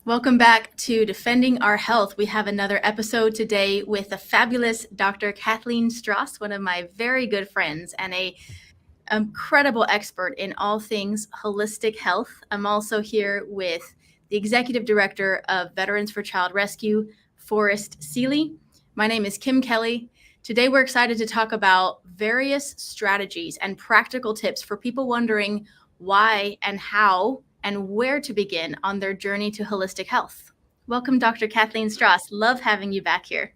Welcome back to Defending Our Health. We have another episode today with the fabulous Dr. Kathleen Stross, one of my very good friends and a incredible expert in all things holistic health. I'm also here with the Executive Director of Veterans for Child Rescue, Forrest Seeley. My name is Kim Kelly. Today we're excited to talk about various strategies and practical tips for people wondering why and how and where to begin on their journey to holistic health. Welcome, Dr. Kathleen Stross. Love having you back here.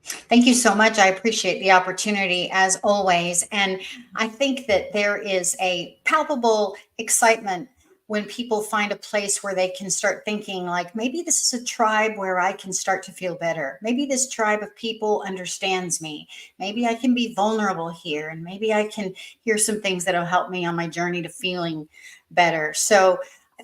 Thank you so much. I appreciate the opportunity as always. And I think that there is a palpable excitement when people find a place where they can start thinking like, maybe this is a tribe where I can start to feel better. Maybe this tribe of people understands me. Maybe I can be vulnerable here, and maybe I can hear some things that'll help me on my journey to feeling better. So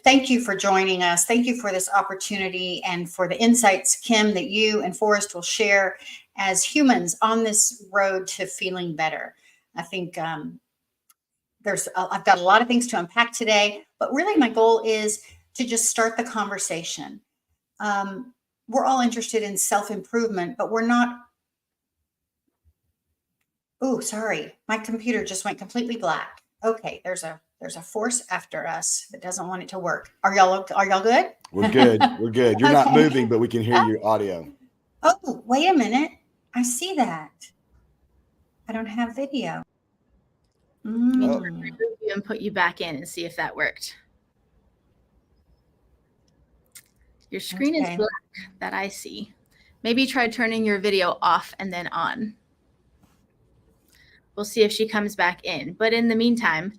thank you for joining us. Thank you for this opportunity and for the insights, Kim, that you and Forrest will share as humans on this road to feeling better. I think I've got a lot of things to unpack today, but really my goal is to just start the conversation. We're all interested in self-improvement, but we're not. Oh, sorry, my computer just went completely black. Okay, there's a force after us that doesn't want it to work. Are y'all good? We're good. We're good. You're not Okay. moving, but we can hear your audio. Oh, wait a minute. I see that. I don't have video. Let me Oh. remove you and put you back in and see if that worked. Your screen is black that I see. Maybe try turning your video off and then on. We'll see if she comes back in. But in the meantime,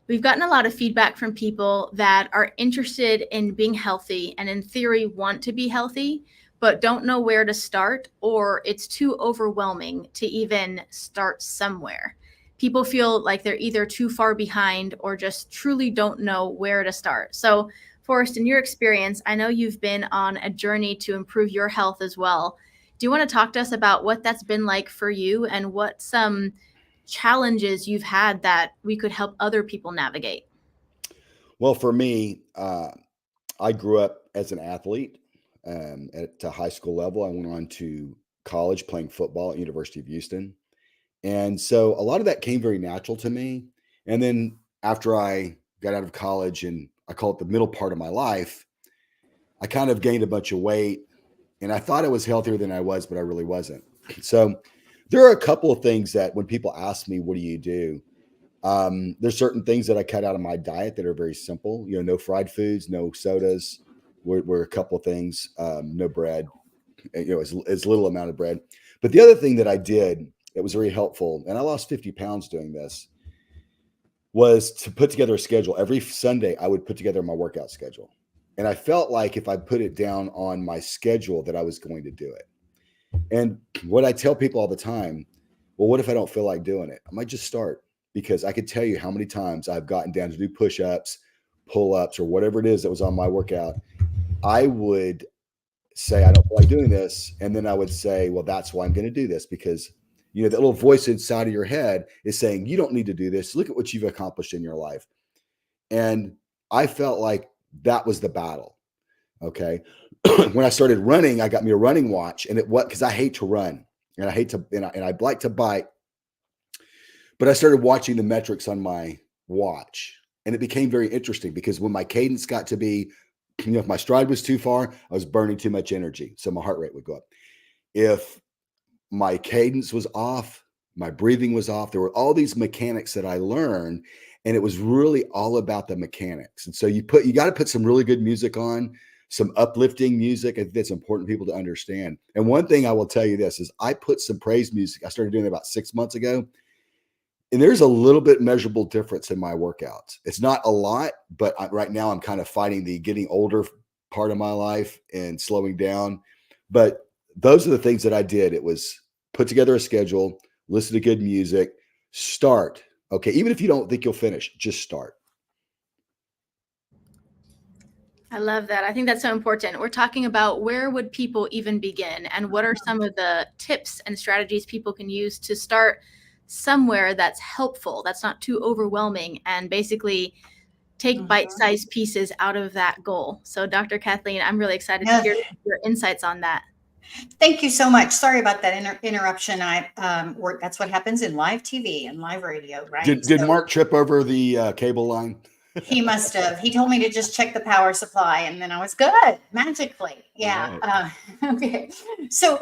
we've gotten a lot of feedback from people that are interested in being healthy and in theory want to be healthy, but don't know where to start, or it's too overwhelming to even start somewhere. People feel like they're either too far behind or just truly don't know where to start. So, Forrest, in your experience, I know you've been on a journey to improve your health as well. Do you want to talk to us about what that's been like for you and what some challenges you've had that we could help other people navigate? Well, for me, I grew up as an athlete at the high school level. I went on to college playing football at University of Houston. And so a lot of that came very natural to me. And then after I got out of college, and I call it the middle part of my life, I kind of gained a bunch of weight, and I thought I was healthier than I was, but I really wasn't. So there are a couple of things that when people ask me, what do you do? There's certain things that I cut out of my diet that are very simple. No fried foods, no sodas. Were a couple of things. No bread. As little amount of bread. But the other thing that I did that was very helpful, and I lost 50 pounds doing this, was to put together a schedule. Every Sunday, I would put together my workout schedule, and I felt like if I put it down on my schedule, that I was going to do it. And what I tell people all the time, well, what if I don't feel like doing it? I might just start, because I could tell you how many times I've gotten down to do push-ups, pull-ups, or whatever it is that was on my workout. I would say, I don't feel like doing this. And then I would say, well, that's why I'm going to do this, because, that little voice inside of your head is saying, you don't need to do this. Look at what you've accomplished in your life. And I felt like that was the battle. Okay. When I started running, I got me a running watch, and because I hate to run, and I hate to, and I like to bike, but I started watching the metrics on my watch, and it became very interesting, because when my cadence got to be, if my stride was too far, I was burning too much energy. So my heart rate would go up. If my cadence was off, my breathing was off. There were all these mechanics that I learned, and it was really all about the mechanics. And so you got to put some really good music on, some uplifting music. I think that's important for people to understand. And one thing I will tell you this is, I put some praise music. I started doing it about 6 months ago. And there's a little bit measurable difference in my workouts. It's not a lot, but right now I'm kind of fighting the getting older part of my life and slowing down. But those are the things that I did. It was put together a schedule, listen to good music, start. Okay. Even if you don't think you'll finish, just start. I love that. I think that's so important. We're talking about where would people even begin, and what are some of the tips and strategies people can use to start somewhere that's helpful, that's not too overwhelming, and basically take bite-sized pieces out of that goal. So Dr. Kathleen, I'm really excited to Yes. hear your insights on that. Thank you so much. Sorry about that interruption. That's what happens in live TV and live radio, right? Did Mark trip over the cable line? He must have. He told me to just check the power supply, and then I was good magically. Yeah. Right. Okay. So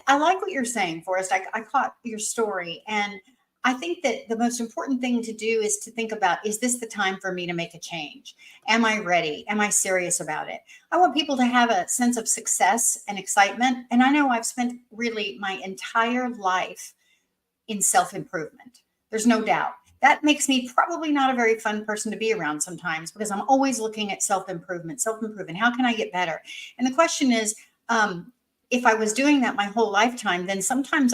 I like what you're saying, Forrest. I caught your story, and I think that the most important thing to do is to think about, is this the time for me to make a change? Am I ready? Am I serious about it? I want people to have a sense of success and excitement. And I know I've spent really my entire life in self-improvement. There's no doubt. That makes me probably not a very fun person to be around sometimes, because I'm always looking at self-improvement. How can I get better? And the question is, if I was doing that my whole lifetime, then sometimes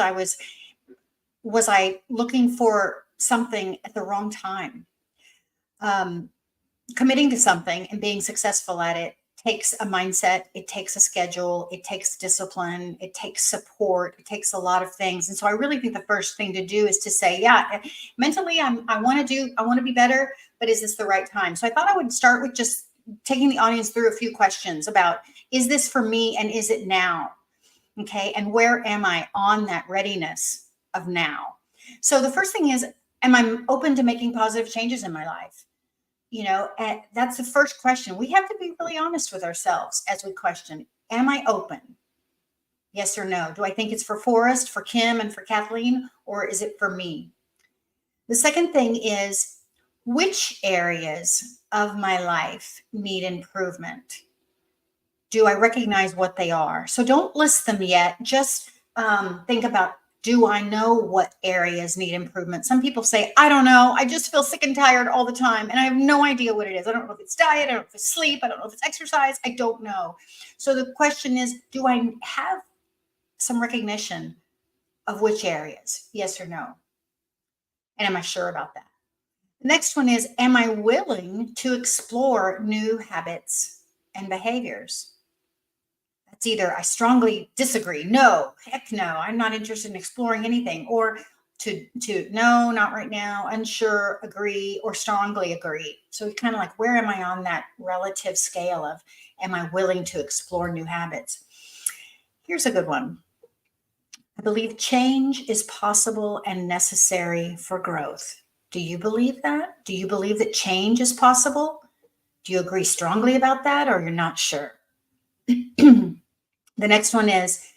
was I looking for something at the wrong time? Committing to something and being successful at it takes a mindset, it takes a schedule, it takes discipline, it takes support, it takes a lot of things. And so I really think the first thing to do is to say, yeah, mentally I want to be better, but is this the right time? So I thought I would start with just taking the audience through a few questions about, is this for me and is it now? Okay. And where am I on that readiness of now? So the first thing is, am I open to making positive changes in my life? And that's the first question. We have to be really honest with ourselves as we question, am I open? Yes or no? Do I think it's for Forrest, for Kim, and for Kathleen, or is it for me? The second thing is, which areas of my life need improvement? Do I recognize what they are? So don't list them yet. Just think about, do I know what areas need improvement? Some people say, I don't know. I just feel sick and tired all the time, and I have no idea what it is. I don't know if it's diet. I don't know if it's sleep. I don't know if it's exercise. I don't know. So the question is, do I have some recognition of which areas? Yes or no? And am I sure about that? The next one is, am I willing to explore new habits and behaviors? It's either I strongly disagree, no, heck no, I'm not interested in exploring anything, or to no, not right now, unsure, agree, or strongly agree. So kind of like, where am I on that relative scale of, am I willing to explore new habits? Here's a good one. I believe change is possible and necessary for growth. Do you believe that? Do you believe that change is possible? Do you agree strongly about that, or you're not sure? The next one is,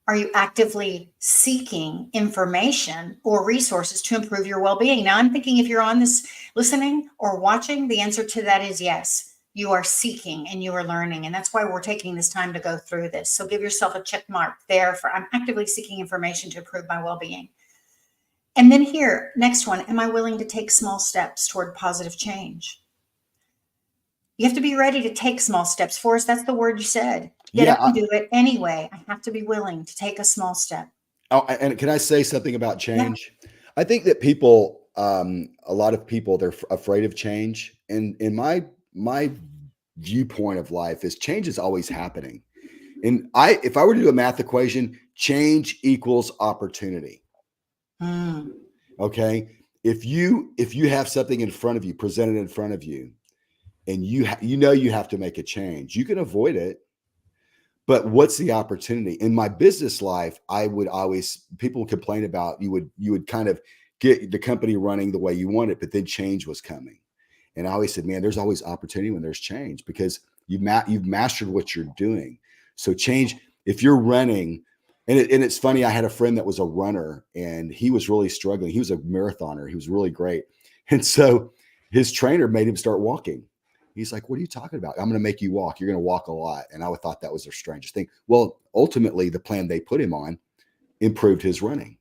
are you actively seeking information or resources to improve your well-being? Now, I'm thinking if you're on this listening or watching, the answer to that is yes. You are seeking and you are learning. And that's why we're taking this time to go through this. So give yourself a check mark there for, I'm actively seeking information to improve my well-being. And then here, next one, am I willing to take small steps toward positive change? You have to be ready to take small steps. Forrest, that's the word you said. Get up and do it anyway. I have to be willing to take a small step. Oh, and can I say something about change? Yeah. I think that people, a lot of people, they're afraid of change. And in my viewpoint of life is change is always happening. And if I were to do a math equation, change equals opportunity. Okay. If you have something in front of you, presented in front of you, and you have to make a change, you can avoid it. But what's the opportunity? In my business life, people complain about you would kind of get the company running the way you want it, but then change was coming. And I always said, man, there's always opportunity when there's change, because you've mastered what you're doing. So change, if you're running, and it's funny, I had a friend that was a runner and he was really struggling. He was a marathoner. He was really great. And so his trainer made him start walking. He's like, what are you talking about? I'm going to make you walk. You're going to walk a lot. And I thought that was the strangest thing. Well, ultimately, the plan they put him on improved his running.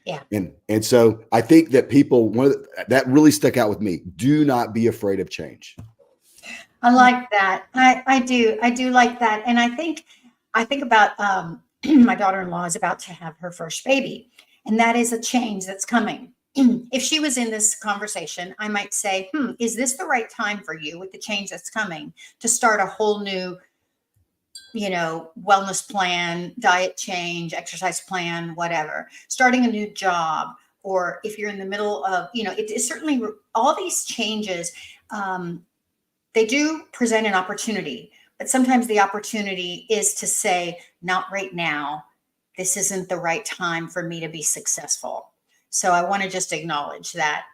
Yeah. And so I think that people, that really stuck out with me. Do not be afraid of change. I like that. I do like that. And I think about my daughter-in-law is about to have her first baby, and that is a change that's coming. If she was in this conversation, I might say, is this the right time for you with the change that's coming to start a whole new, wellness plan, diet change, exercise plan, whatever, starting a new job, or if you're in the middle of, it's certainly all these changes. they do present an opportunity, but sometimes the opportunity is to say, not right now. This isn't the right time for me to be successful. So I want to just acknowledge that.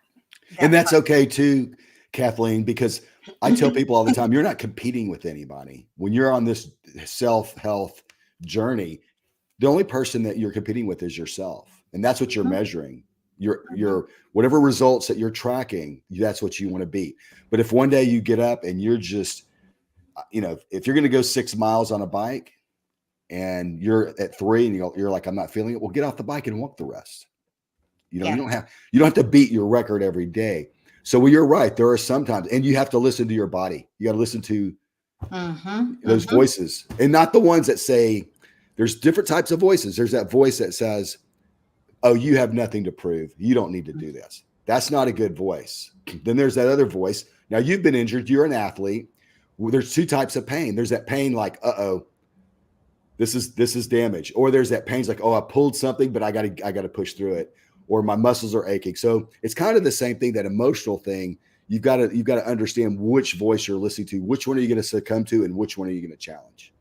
And that's okay too, Kathleen, because I tell people all the time, you're not competing with anybody. When you're on this self-health journey, the only person that you're competing with is yourself. And that's what you're measuring. Your whatever results that you're tracking, that's what you want to be. But if one day you get up and you're just, if you're going to go 6 miles on a bike and you're at 3 and you're like, I'm not feeling it, well, get off the bike and walk the rest. You don't have to beat your record every day. So you're right. There are some times, and you have to listen to your body. You got to listen to those voices, and not the ones that say, there's different types of voices. There's that voice that says, oh, you have nothing to prove. You don't need to do this. That's not a good voice. Then there's that other voice. Now you've been injured. You're an athlete. Well, there's 2 types of pain. There's that pain like, this is damage. Or there's that pain's like, oh, I pulled something, but I got to push through it. Or my muscles are aching. So it's kind of the same thing, that emotional thing. You've got to understand which voice you're listening to, which one are you going to succumb to, and which one are you going to challenge.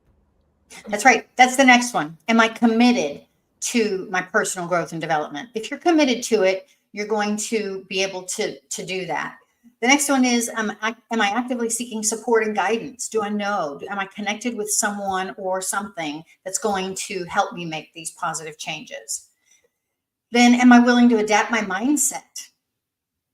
That's right. That's the next one. Am I committed to my personal growth and development? If you're committed to it, you're going to be able to do that. The next one is, am I actively seeking support and guidance? Do I know? Am I connected with someone or something that's going to help me make these positive changes? Then am I willing to adapt my mindset?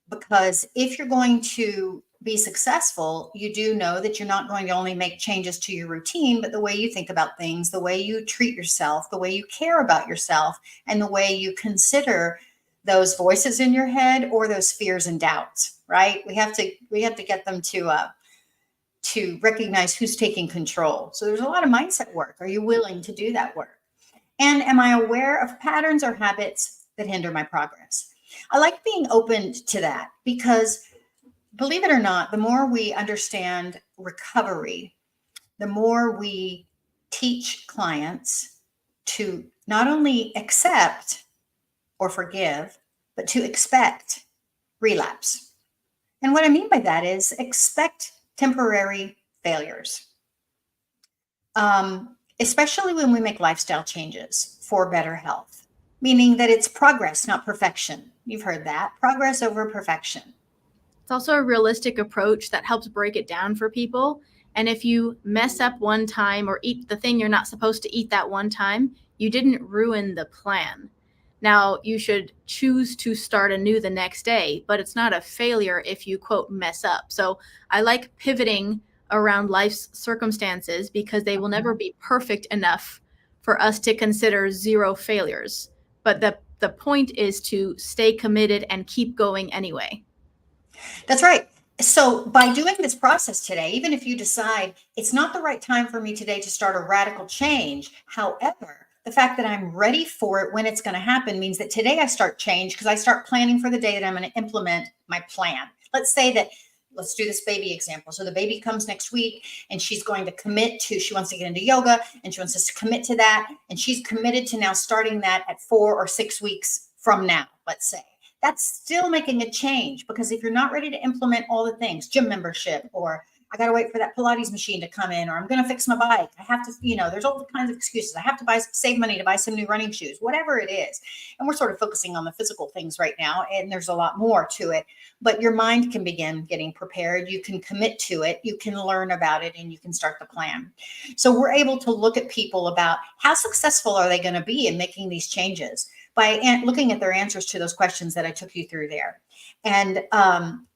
Because if you're going to be successful, you do know that you're not going to only make changes to your routine, but the way you think about things, the way you treat yourself, the way you care about yourself, and the way you consider those voices in your head or those fears and doubts, right? We have to get them to recognize who's taking control. So there's a lot of mindset work. Are you willing to do that work? And am I aware of patterns or habits that hinder my progress? I like being open to that because, believe it or not, the more we understand recovery, the more we teach clients to not only accept or forgive, but to expect relapse. And what I mean by that is expect temporary failures, especially when we make lifestyle changes for better health, meaning that it's progress, not perfection. You've heard that. Progress over perfection. It's also a realistic approach that helps break it down for people. And if you mess up one time or eat the thing you're not supposed to eat that one time, you didn't ruin the plan. Now, you should choose to start anew the next day, but it's not a failure if you, quote, mess up. So I like pivoting around life's circumstances because they will never be perfect enough for us to consider 0 failures. But the point is to stay committed and keep going anyway. That's right. So by doing this process today, even if you decide it's not the right time for me today to start a radical change, however, the fact that I'm ready for it when it's going to happen means that today I start change because I start planning for the day that I'm going to implement my plan. Let's do this baby example. So the baby comes next week and she's going to commit to, she wants to get into yoga and she wants us to commit to that. And she's committed to now starting that at 4 or 6 weeks from now, let's say. That's still making a change because if you're not ready to implement all the things, gym membership, or I got to wait for that Pilates machine to come in, or I'm going to fix my bike. I have to, there's all kinds of excuses. I have to save money to buy some new running shoes, whatever it is. And we're sort of focusing on the physical things right now. And there's a lot more to it, but your mind can begin getting prepared. You can commit to it. You can learn about it and you can start the plan. So we're able to look at people about how successful are they going to be in making these changes by looking at their answers to those questions that I took you through there. And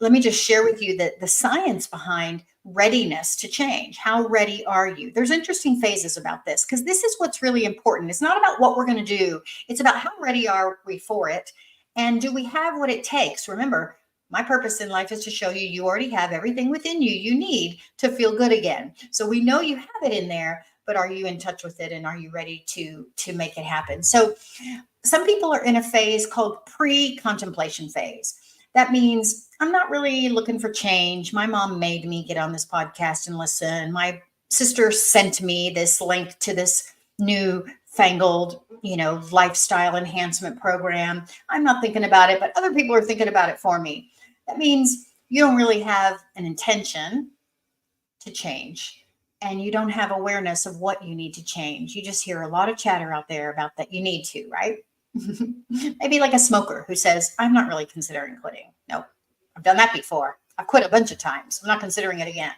let me just share with you that the science behind readiness to change. How ready are you? There's interesting phases about this because this is what's really important. It's not about what we're going to do. It's about how ready are we for it? And do we have what it takes? Remember, my purpose in life is to show you already have everything within you need to feel good again. So we know you have it in there, but are you in touch with it? And are you ready to make it happen? So some people are in a phase called pre-contemplation phase. That means I'm not really looking for change. My mom made me get on this podcast and listen. My sister sent me this link to this new fangled, lifestyle enhancement program. I'm not thinking about it, but other people are thinking about it for me. That means you don't really have an intention to change, and you don't have awareness of what you need to change. You just hear a lot of chatter out there about that you need to, right? Maybe like a smoker who says, I'm not really considering quitting. Nope. I've done that before. I've quit a bunch of times. I'm not considering it again.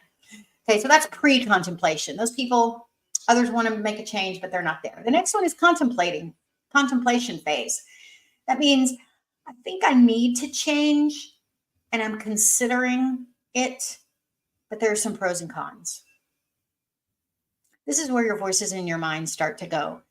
Okay, so that's pre-contemplation. Those people, others want to make a change, but they're not there. The next one is contemplation phase. That means I think I need to change and I'm considering it, but there are some pros and cons. This is where your voices in your mind start to go.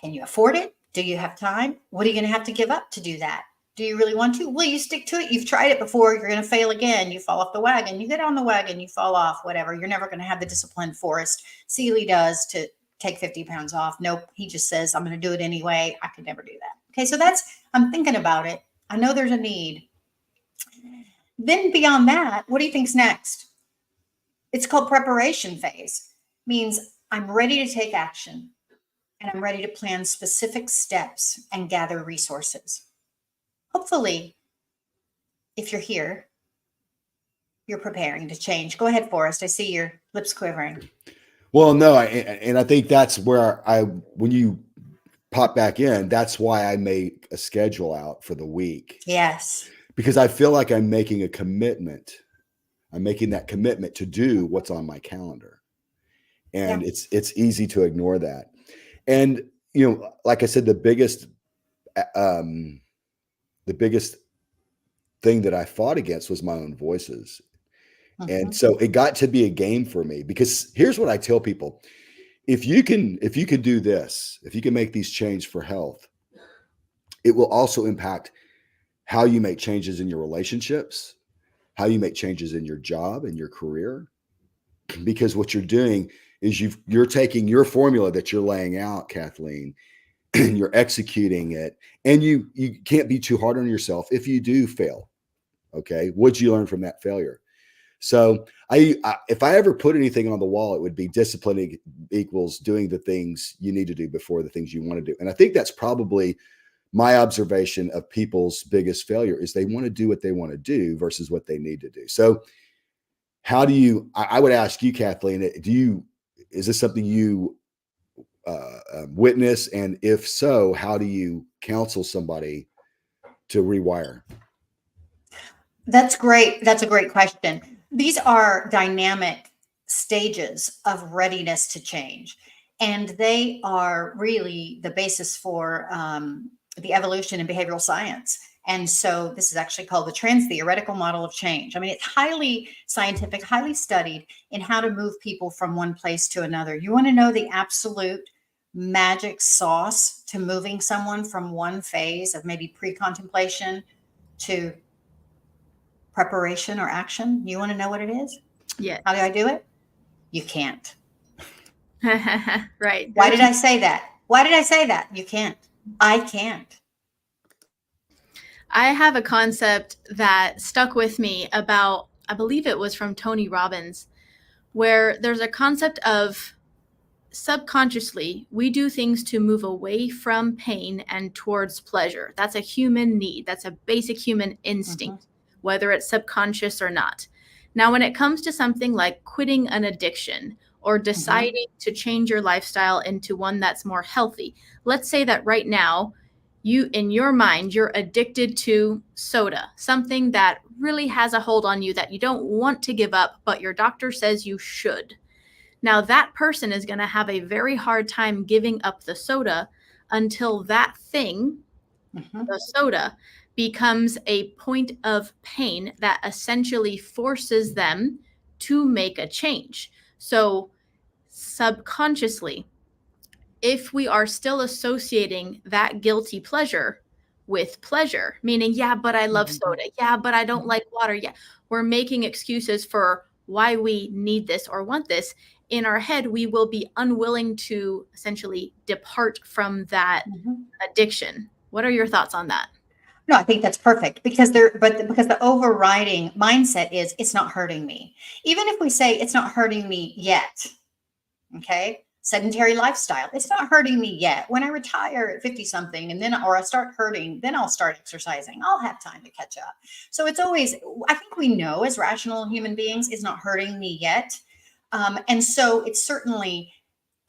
Can you afford it? Do you have time? What are you going to have to give up to do that? Do you really want to? Will you stick to it? You've tried it before. You're going to fail again. You fall off the wagon. You get on the wagon. You fall off, whatever. You're never going to have the discipline Forrest Seeley does to take 50 pounds off. Nope. He just says, I'm going to do it anyway. I could never do that. Okay. So I'm thinking about it. I know there's a need. Then beyond that, what do you think's next? It's called preparation phase. Means I'm ready to take action and I'm ready to plan specific steps and gather resources. Hopefully, if you're here, you're preparing to change. Go ahead, Forrest. I see your lips quivering. Well, no, I think that's where when you pop back in, that's why I make a schedule out for the week. Yes. Because I feel like I'm making a commitment. I'm making that commitment to do what's on my calendar. And it's easy to ignore that. And, like I said, the biggest thing that I fought against was my own voices. And so it got to be a game for me, because here's what I tell people. If you can do this, if you can make these changes for health, it will also impact how you make changes in your relationships, how you make changes in your job and your career. Because what you're doing is you're taking your formula that you're laying out, Kathleen, and you're executing it. And you can't be too hard on yourself if you do fail. Okay. What'd you learn from that failure? So if I ever put anything on the wall, it would be discipline equals doing the things you need to do before the things you want to do. And I think that's probably my observation of people's biggest failure is they want to do what they want to do versus what they need to do. So how do you, I would ask you, Kathleen, is this something you witness? And if so, how do you counsel somebody to rewire? That's great. That's a great question. These are dynamic stages of readiness to change. And they are really the basis for the evolution in behavioral science. And so this is actually called the trans-theoretical model of change. I mean, it's highly scientific, highly studied in how to move people from one place to another. You want to know the absolute magic sauce to moving someone from one phase of maybe pre-contemplation to preparation or action? You want to know what it is? Yeah. How do I do it? You can't. Right. Why did I say that? Why did I say that? You can't. I can't. I have a concept that stuck with me about, I believe it was from Tony Robbins, where there's a concept of subconsciously, we do things to move away from pain and towards pleasure. That's a human need. That's a basic human instinct, whether it's subconscious or not. Now, when it comes to something like quitting an addiction or deciding to change your lifestyle into one that's more healthy, let's say that right now, in your mind, you're addicted to soda, something that really has a hold on you that you don't want to give up, but your doctor says you should. Now, that person is going to have a very hard time giving up the soda until that thing, the soda, becomes a point of pain that essentially forces them to make a change. So subconsciously, if we are still associating that guilty pleasure with pleasure, meaning, yeah, but I love soda. Yeah, but I don't like water. Yeah, we're making excuses for why we need this or want this. In our head, we will be unwilling to essentially depart from that addiction. What are your thoughts on that? No, I think that's perfect because the overriding mindset is it's not hurting me. Even if we say it's not hurting me yet. Okay. sedentary lifestyle. It's not hurting me yet. When I retire at 50 something or I start hurting, then I'll start exercising. I'll have time to catch up. So it's always, I think we know as rational human beings, it's not hurting me yet. And so it's certainly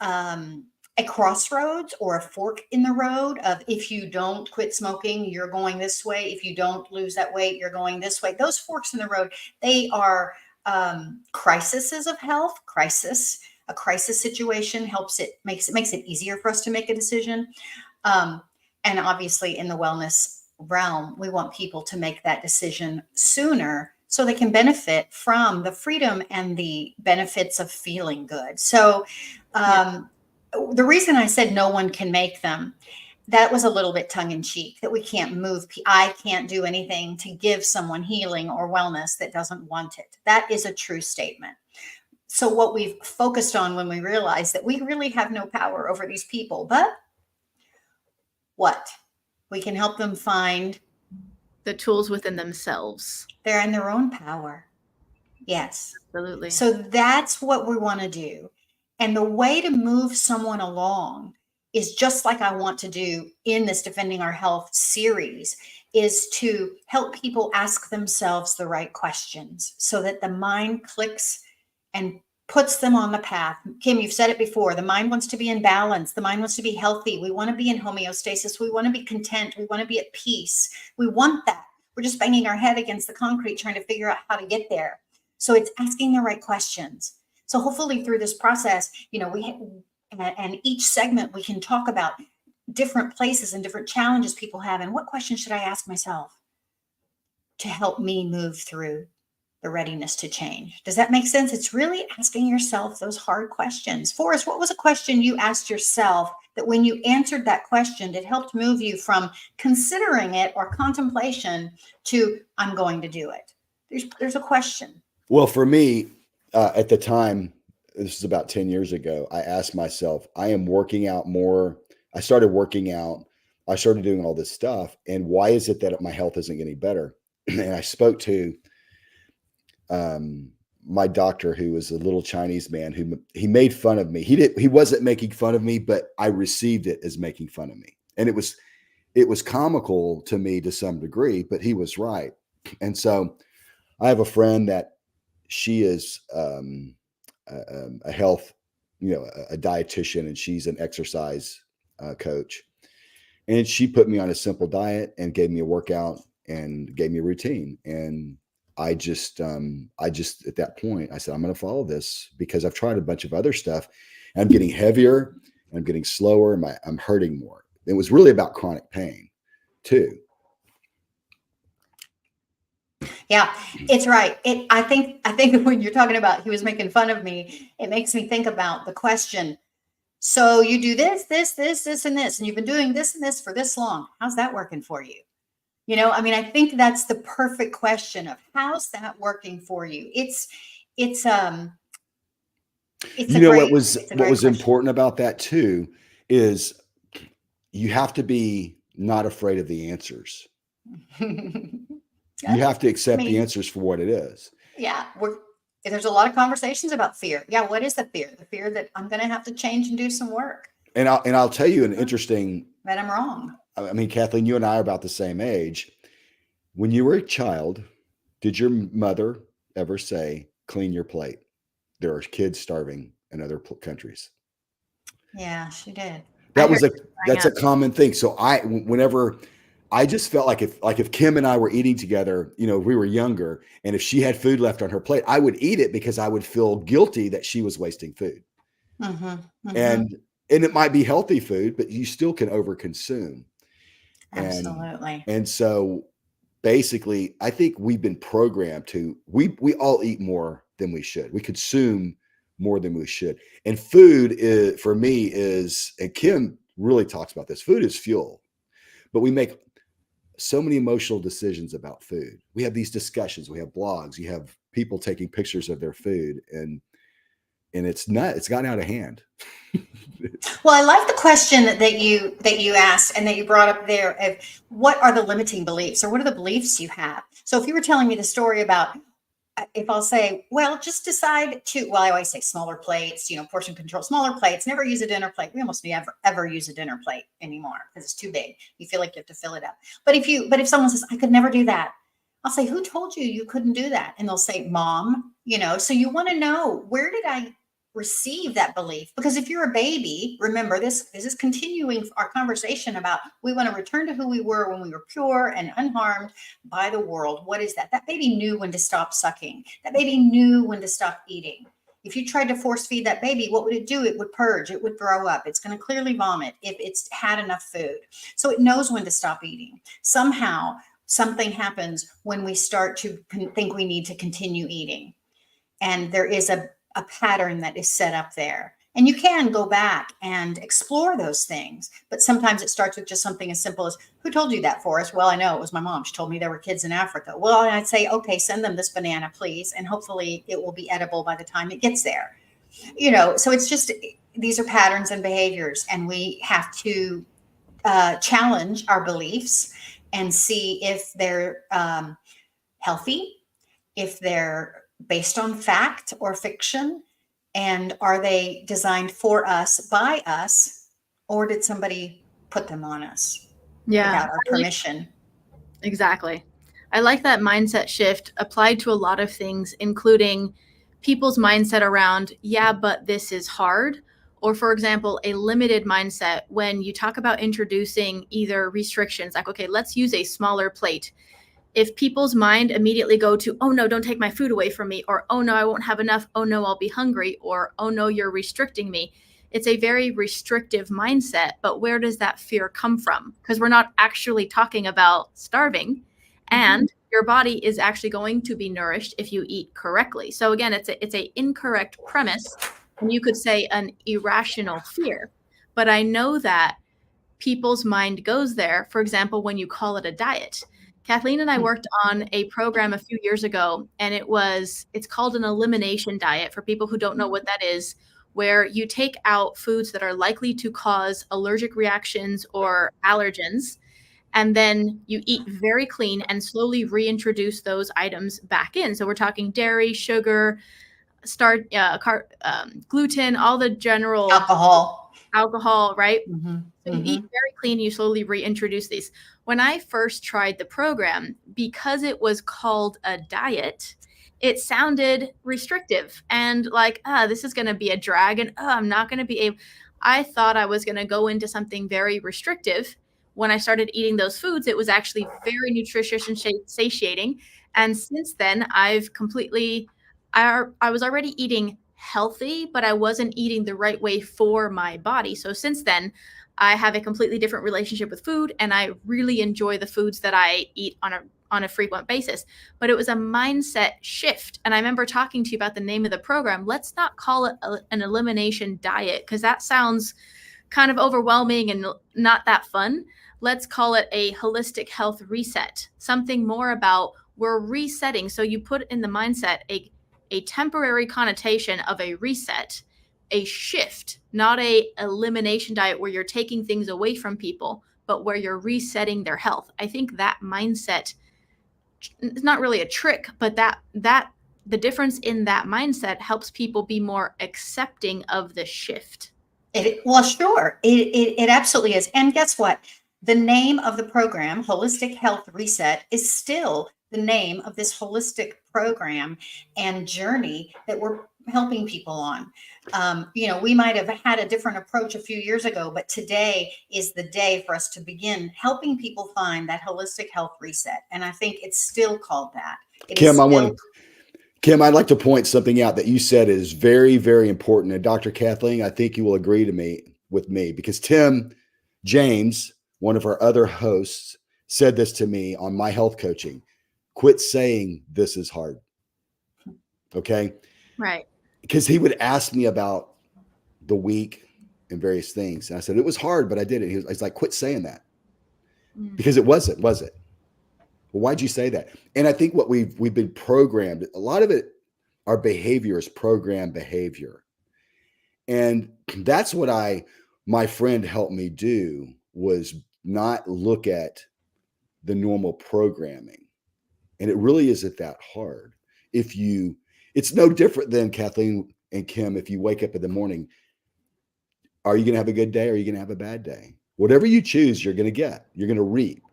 a crossroads or a fork in the road of, if you don't quit smoking, you're going this way. If you don't lose that weight, you're going this way. Those forks in the road, they are crises of health. A crisis situation makes it easier for us to make a decision. And obviously in the wellness realm, we want people to make that decision sooner so they can benefit from the freedom and the benefits of feeling good. So the reason I said no one can make them, that was a little bit tongue in cheek, that we can't move. I can't do anything to give someone healing or wellness that doesn't want it. That is a true statement. So what we've focused on when we realize that we really have no power over these people, but what? We can help them find the tools within themselves. They're in their own power. Yes. Absolutely. So that's what we want to do. And the way to move someone along is just like I want to do in this Defending Our Health series, is to help people ask themselves the right questions so that the mind clicks and puts them on the path. Kim, you've said it before. The mind wants to be in balance. The mind wants to be healthy. We want to be in homeostasis. We want to be content. We want to be at peace. We want that. We're just banging our head against the concrete trying to figure out how to get there. So it's asking the right questions. So hopefully through this process, and each segment, we can talk about different places and different challenges people have. And what questions should I ask myself to help me move through the readiness to change? Does that make sense? It's really asking yourself those hard questions. Forrest, what was a question you asked yourself that when you answered that question, it helped move you from considering it or contemplation to, I'm going to do it? There's a question. Well, for me, at the time, this is about 10 years ago, I asked myself, I am working out more. I started working out. I started doing all this stuff. And why is it that my health isn't getting better? And I spoke to my doctor, who was a little Chinese man, who he made fun of me. He wasn't making fun of me, but I received it as making fun of me. And it was comical to me to some degree, but he was right. And so I have a friend that she is a health, a dietitian, and she's an exercise coach. And she put me on a simple diet and gave me a workout and gave me a routine. And I just at that point, I said, I'm going to follow this because I've tried a bunch of other stuff. And I'm getting heavier, and I'm getting slower, and I'm hurting more. It was really about chronic pain too. Yeah, it's right. I think when you're talking about he was making fun of me, it makes me think about the question. So you do this, and this, and you've been doing this and this for this long. How's that working for you? I think that's the perfect question of how's that working for you? What was important about that too is you have to be not afraid of the answers. You have to accept the answers for what it is. Yeah. There's a lot of conversations about fear. Yeah. What is the fear? The fear that I'm going to have to change and do some work. And I'll tell you an interesting. That I'm wrong. I mean, Kathleen, you and I are about the same age. When you were a child, did your mother ever say, clean your plate? There are kids starving in other countries. Yeah, she did. That's a common thing. So whenever I just felt like if Kim and I were eating together, we were younger, and if she had food left on her plate, I would eat it because I would feel guilty that she was wasting food. Mm-hmm, mm-hmm. And it might be healthy food, but you still can overconsume. Absolutely. And so basically, I think we've been programmed to, we all eat more than we should. We consume more than we should. And food for me and Kim really talks about this, food is fuel. But we make so many emotional decisions about food. We have these discussions, we have blogs, you have people taking pictures of their food, and it's gotten out of hand. Well, I like the question that you asked and that you brought up there of what are the limiting beliefs, or what are the beliefs you have? So if you were telling me the story about if I'll say, well, just decide to, well, I always say smaller plates, portion control, smaller plates, never use a dinner plate. We almost never use a dinner plate anymore because it's too big. You feel like you have to fill it up. But if someone says, I could never do that, I'll say, who told you you couldn't do that? And they'll say, Mom, so you want to know, where did I receive that belief? Because if you're a baby, remember this is continuing our conversation about, we want to return to who we were when we were pure and unharmed by the world. What is that? That baby knew when to stop sucking. That baby knew when to stop eating. If you tried to force feed that baby, what would it do? It would purge, it would throw up, it's going to clearly vomit if it's had enough food. So it knows when to stop eating. Somehow something happens when we start to think we need to continue eating. And there is a pattern that is set up there. And you can go back and explore those things. But sometimes it starts with just something as simple as, who told you that, Forrest? Well, I know it was my mom. She told me there were kids in Africa. Well, I'd say, okay, send them this banana, please. And hopefully it will be edible by the time it gets there. So it's just, these are patterns and behaviors. And we have to challenge our beliefs and see if they're healthy, if they're based on fact or fiction, and are they designed for us, by us, or did somebody put them on us without our permission? Exactly. I like that mindset shift applied to a lot of things, including people's mindset around, yeah, but this is hard. Or, for example, a limited mindset when you talk about introducing either restrictions, like, okay, let's use a smaller plate. If people's mind immediately go to, oh no, don't take my food away from me, or oh no, I won't have enough, oh no, I'll be hungry, or oh no, you're restricting me. It's a very restrictive mindset, but where does that fear come from? Because we're not actually talking about starving, and your body is actually going to be nourished if you eat correctly. So again, it's a incorrect premise, and you could say an irrational fear. But I know that people's mind goes there. For example, when you call it a diet. Kathleen and I worked on a program a few years ago, and it's called an elimination diet, for people who don't know what that is, where you take out foods that are likely to cause allergic reactions or allergens, and then you eat very clean and slowly reintroduce those items back in. So we're talking dairy, sugar, gluten, all the general alcohol, right? So you eat very clean, you slowly reintroduce these. When I first tried the program, because it was called a diet, it sounded restrictive and like, this is going to be a drag, and I'm not going to be able. I thought I was going to go into something very restrictive. When I started eating those foods, it was actually very nutritious and satiating. And since then, I was already eating healthy, but I wasn't eating the right way for my body. So since then, I have a completely different relationship with food, and I really enjoy the foods that I eat on a frequent basis. But it was a mindset shift. And I remember talking to you about the name of the program. Let's not call it an elimination diet, because that sounds kind of overwhelming and not that fun. Let's call it a holistic health reset, something more about we're resetting. So you put in the mindset a temporary connotation of a reset, a shift, not a elimination diet where you're taking things away from people, but where you're resetting their health. I think that mindset is not really a trick, but that the difference in that mindset helps people be more accepting of the shift. Well, sure. It absolutely is. And guess what? The name of the program, Holistic Health Reset, is still the name of this holistic program and journey that we're helping people on. We might have had a different approach a few years ago, but today is the day for us to begin helping people find that holistic health reset. And I think it's still called that. Kim, I'd like to point something out that you said is very, very important. And Dr. Kathleen, I think you will agree with me, because Tim James, one of our other hosts, said this to me on my health coaching. Quit saying this is hard. Okay. Right. Because he would ask me about the week and various things. And I said, it was hard, but I did it. He's like, quit saying that. Because it wasn't, was it? Well, why'd you say that? And I think what we've been programmed, a lot of it, our behavior is programmed behavior. And that's what my friend helped me do, was not look at the normal programming. And it really isn't that hard. It's no different than Kathleen and Kim. If you wake up in the morning, are you going to have a good day or are you going to have a bad day? Whatever you choose, you're going to reap.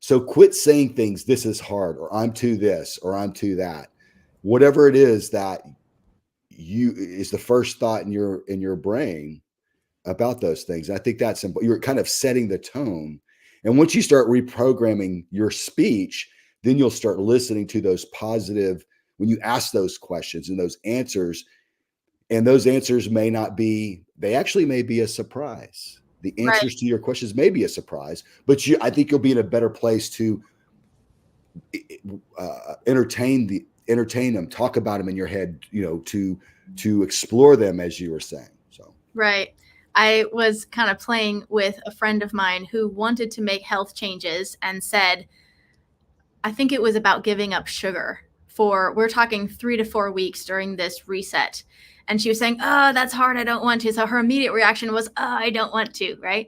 So quit saying things, this is hard, or I'm to this, or I'm to that. Whatever it is that is the first thought in your brain about those things. I think that's simple. You're kind of setting the tone. And once you start reprogramming your speech, then you'll start listening to those positive, when you ask those questions and those answers may not be, they actually may be a surprise. The answers to your questions may be a surprise, but I think you'll be in a better place to entertain them, talk about them in your head, to explore them, as you were saying. So right. I was kind of playing with a friend of mine who wanted to make health changes and said, I think it was about giving up sugar we're talking 3 to 4 weeks during this reset. And she was saying, oh, that's hard. I don't want to. So her immediate reaction was, oh, I don't want to. Right.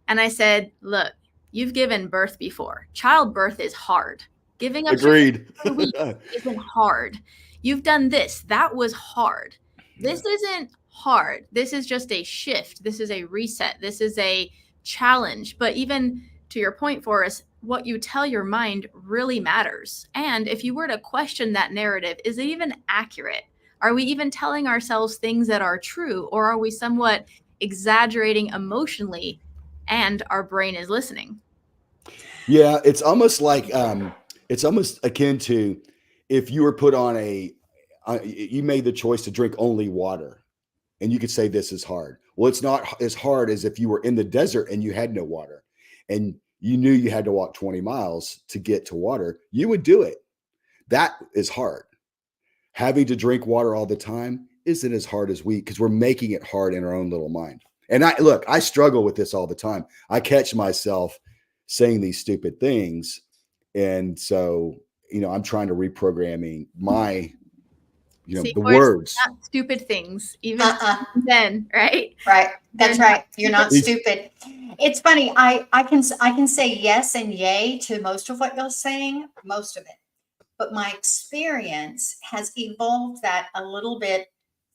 And I said, look, you've given birth before. Childbirth is hard. Giving up agreed. sugar for a week isn't hard. You've done this. That was hard. This isn't hard. This is just a shift. This is a reset. This is a challenge. But even to your point, Forrest, what you tell your mind really matters. And if you were to question that narrative, is it even accurate? Are we even telling ourselves things that are true, or are we somewhat exaggerating emotionally and our brain is listening? Yeah, it's almost like it's almost akin to if you were put on you made the choice to drink only water, and you could say this is hard. Well, it's not as hard as if you were in the desert and you had no water and you knew you had to walk 20 miles to get to water. You would do it. That is hard. Having to drink water all the time isn't as hard as because we're making it hard in our own little mind. And I struggle with this all the time. I catch myself saying these stupid things. And so, I'm trying to reprogramming my, See, the words. Not stupid things, even then, right? Right. That's right. You're not stupid. It's funny. I can say yes and yay to most of what you're saying, most of it. But my experience has evolved that a little bit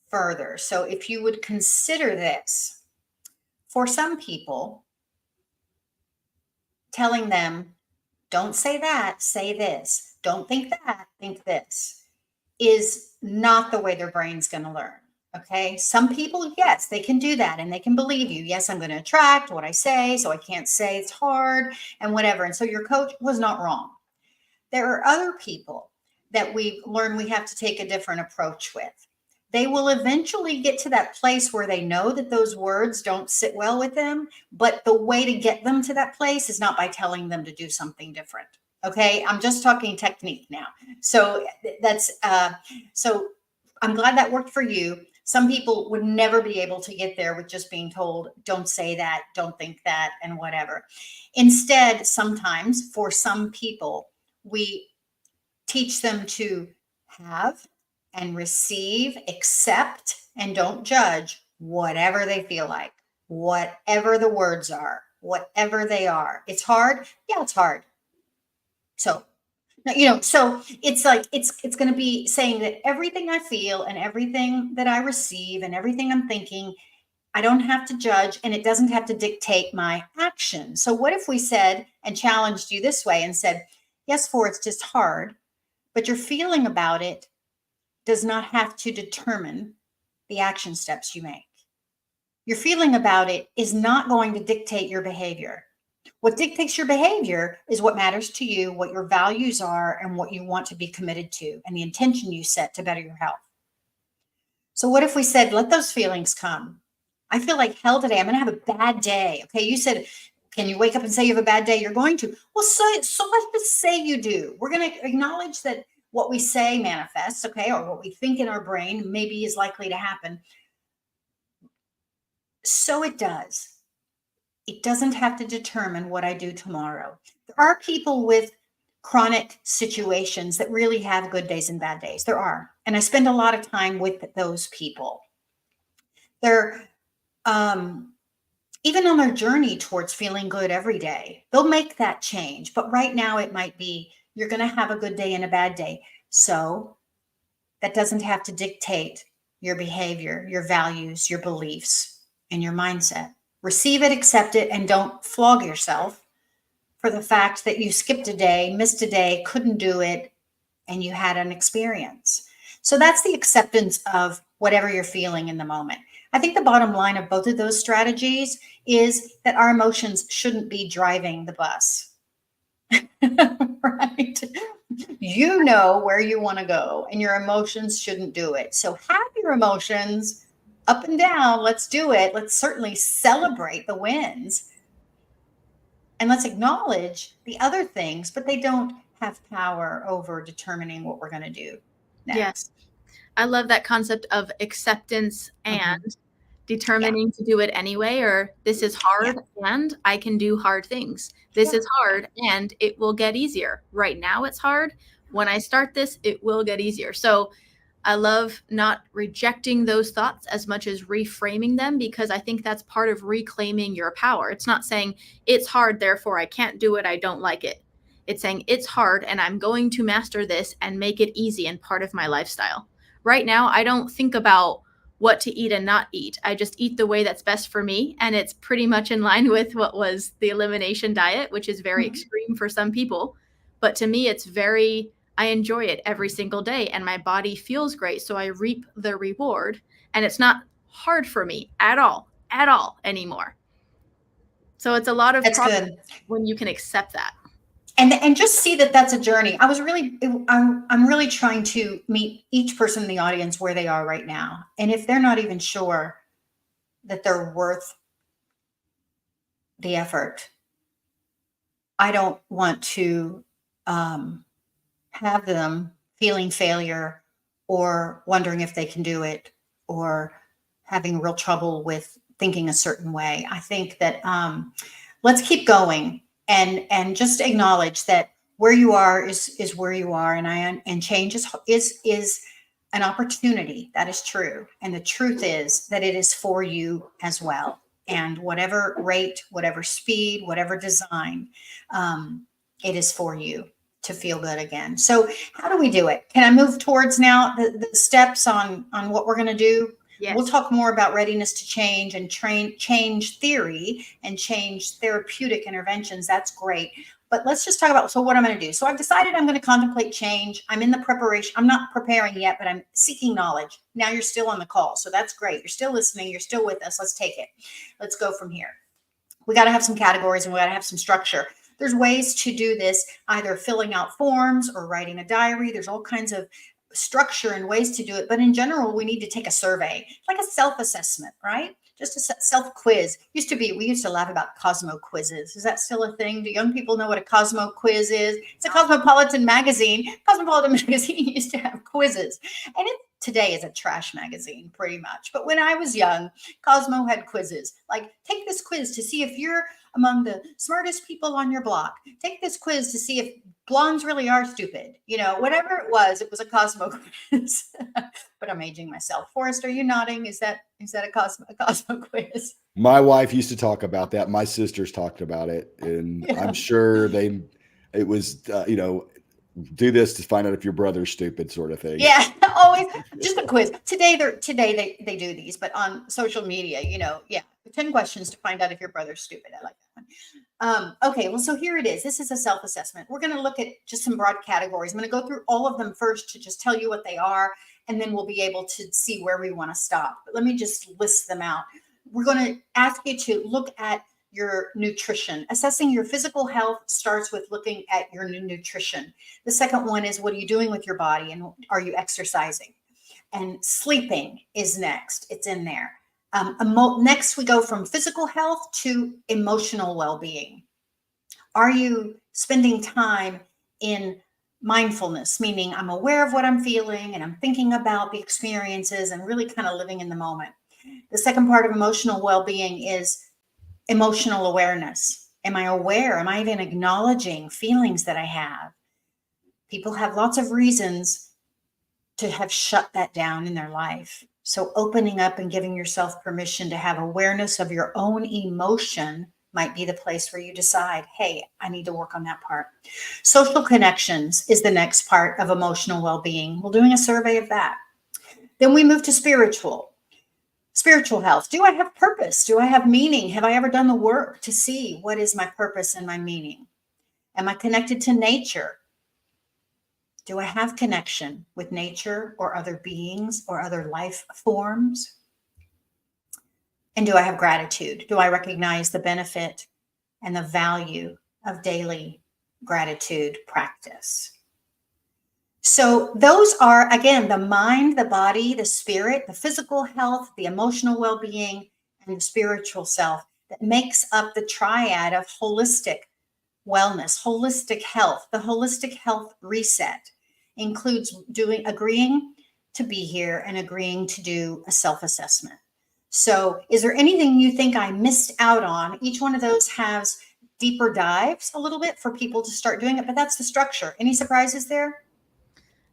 further. So if you would consider this, for some people, telling them, don't say that, say this. Don't think that, think this, is not the way their brain's going to learn. Okay. Some people, yes, they can do that and they can believe you. Yes, I'm going to attract what I say. So I can't say it's hard and whatever. And so your coach was not wrong. There are other people that we've learned we have to take a different approach with. They will eventually get to that place where they know that those words don't sit well with them. But the way to get them to that place is not by telling them to do something different. Okay. I'm just talking technique now. So so I'm glad that worked for you. Some people would never be able to get there with just being told, don't say that, don't think that, and whatever. Instead, sometimes for some people, we teach them to have and receive, accept, and don't judge whatever they feel like, whatever the words are, whatever they are. It's hard. Yeah, it's hard. So, so it's like, it's going to be saying that everything I feel and everything that I receive and everything I'm thinking, I don't have to judge, and it doesn't have to dictate my action. So what if we said and challenged you this way and said, yes, it's just hard, but your feeling about it does not have to determine the action steps you make. Your feeling about it is not going to dictate your behavior. What dictates your behavior is what matters to you, what your values are, and what you want to be committed to, and the intention you set to better your health. So what if we said, let those feelings come? I feel like hell today. I'm going to have a bad day. Okay. You said, can you wake up and say you have a bad day? You're going to. Well, so let's just say you do. We're going to acknowledge that what we say manifests, okay, or what we think in our brain maybe is likely to happen. So it does. It doesn't have to determine what I do tomorrow. There are people with chronic situations that really have good days and bad days. There are. And I spend a lot of time with those people. They're even on their journey towards feeling good every day, they'll make that change. But right now it might be, you're going to have a good day and a bad day. So that doesn't have to dictate your behavior, your values, your beliefs, and your mindset. Receive it, accept it, and don't flog yourself for the fact that you skipped a day, missed a day, couldn't do it, and you had an experience. So that's the acceptance of whatever you're feeling in the moment. I think the bottom line of both of those strategies is that our emotions shouldn't be driving the bus. Right? You know where you want to go, and your emotions shouldn't do it. So have your emotions up and down. Let's do it. Let's certainly celebrate the wins. And let's acknowledge the other things, but they don't have power over determining what we're going to do next. Yes. I love that concept of acceptance and determining to do it anyway, or this is hard and I can do hard things. This is hard and it will get easier. Right now it's hard. When I start this, it will get easier. So I love not rejecting those thoughts as much as reframing them, because I think that's part of reclaiming your power. It's not saying it's hard, therefore I can't do it, I don't like it. It's saying it's hard and I'm going to master this and make it easy and part of my lifestyle. Right now, I don't think about what to eat and not eat. I just eat the way that's best for me. And it's pretty much in line with what was the elimination diet, which is very extreme for some people. But to me, I enjoy it every single day and my body feels great. So I reap the reward and it's not hard for me at all anymore. So it's a lot of progress when you can accept that. And just see that that's a journey. I'm really trying to meet each person in the audience where they are right now. And if they're not even sure that they're worth the effort, I don't want to have them feeling failure or wondering if they can do it or having real trouble with thinking a certain way. I think that let's keep going. And just acknowledge that where you are is where you are, and change is an opportunity. That is true, and the truth is that it is for you as well. And whatever rate, whatever speed, whatever design, it is for you to feel good again. So, how do we do it? Can I move towards now the steps on what we're going to do? Yes. We'll talk more about readiness to change and change theory and change therapeutic interventions. That's great. But let's just talk about, so what I'm going to do. So I've decided I'm going to contemplate change. I'm in the preparation. I'm not preparing yet, but I'm seeking knowledge. Now you're still on the call. So that's great. You're still listening. You're still with us. Let's take it. Let's go from here. We got to have some categories and we got to have some structure. There's ways to do this, either filling out forms or writing a diary. There's all kinds of structure and ways to do it. But in general, we need to take a survey, like a self-assessment, right? Just a self-quiz. We used to laugh about Cosmo quizzes. Is that still a thing? Do young people know what a Cosmo quiz is? It's a Cosmopolitan magazine. Cosmopolitan magazine used to have quizzes. And today is a trash magazine, pretty much. But when I was young, Cosmo had quizzes. Like, take this quiz to see if you're among the smartest people on your block. Take this quiz to see if blondes really are stupid. Whatever it was a Cosmo quiz. But I'm aging myself. Forrest, are you nodding? Is that a Cosmo quiz? My wife used to talk about that. My sisters talked about it, and yeah. I'm sure it was, do this to find out if your brother's stupid, sort of thing. Yeah, always just a quiz. Today they do these, but on social media, 10 questions to find out if your brother's stupid. I like that one. Okay, well, so here it is. This is a self-assessment. We're going to look at just some broad categories. I'm going to go through all of them first to just tell you what they are, and then we'll be able to see where we want to stop. But let me just list them out. We're going to ask you to look at your nutrition. Assessing your physical health starts with looking at your nutrition. The second one is, what are you doing with your body, and are you exercising? And sleeping is next. It's in there. Next, we go from physical health to emotional well-being. Are you spending time in mindfulness, meaning I'm aware of what I'm feeling and I'm thinking about the experiences and really kind of living in the moment? The second part of emotional well-being is emotional awareness. Am I aware? Am I even acknowledging feelings that I have? People have lots of reasons to have shut that down in their life. So opening up and giving yourself permission to have awareness of your own emotion might be the place where you decide, hey, I need to work on that part. Social connections is the next part of emotional well-being. We're doing a survey of that. Then we move to spiritual health. Do I have purpose? Do I have meaning? Have I ever done the work to see what is my purpose and my meaning? Am I connected to nature? Do I have connection with nature or other beings or other life forms? And do I have gratitude? Do I recognize the benefit and the value of daily gratitude practice? So those are, again, the mind, the body, the spirit, the physical health, the emotional well-being, and the spiritual self that makes up the triad of holistic wellness, holistic health. The holistic health reset includes agreeing to be here and agreeing to do a self-assessment. So is there anything you think I missed out on? Each one of those has deeper dives a little bit for people to start doing it, but that's the structure. Any surprises there?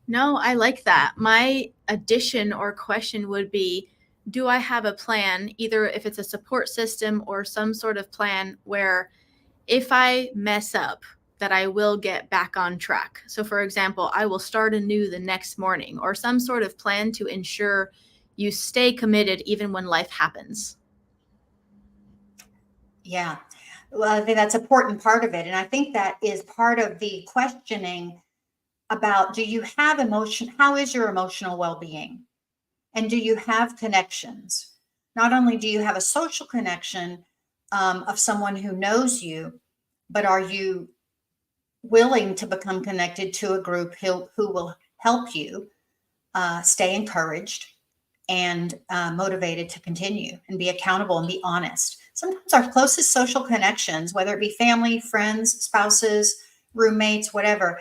No, I like that. My addition or question would be, do I have a plan, either if it's a support system or some sort of plan where if I mess up, that I will get back on track? So for example, I will start anew the next morning, or some sort of plan to ensure you stay committed even when life happens. Yeah. Well, I think that's an important part of it. And I think that is part of the questioning about, do you have emotion? How is your emotional well-being? And do you have connections? Not only do you have a social connection of someone who knows you, but are you willing to become connected to a group who will help you stay encouraged and motivated to continue and be accountable and be honest? Sometimes our closest social connections, whether it be family, friends, spouses, roommates, whatever,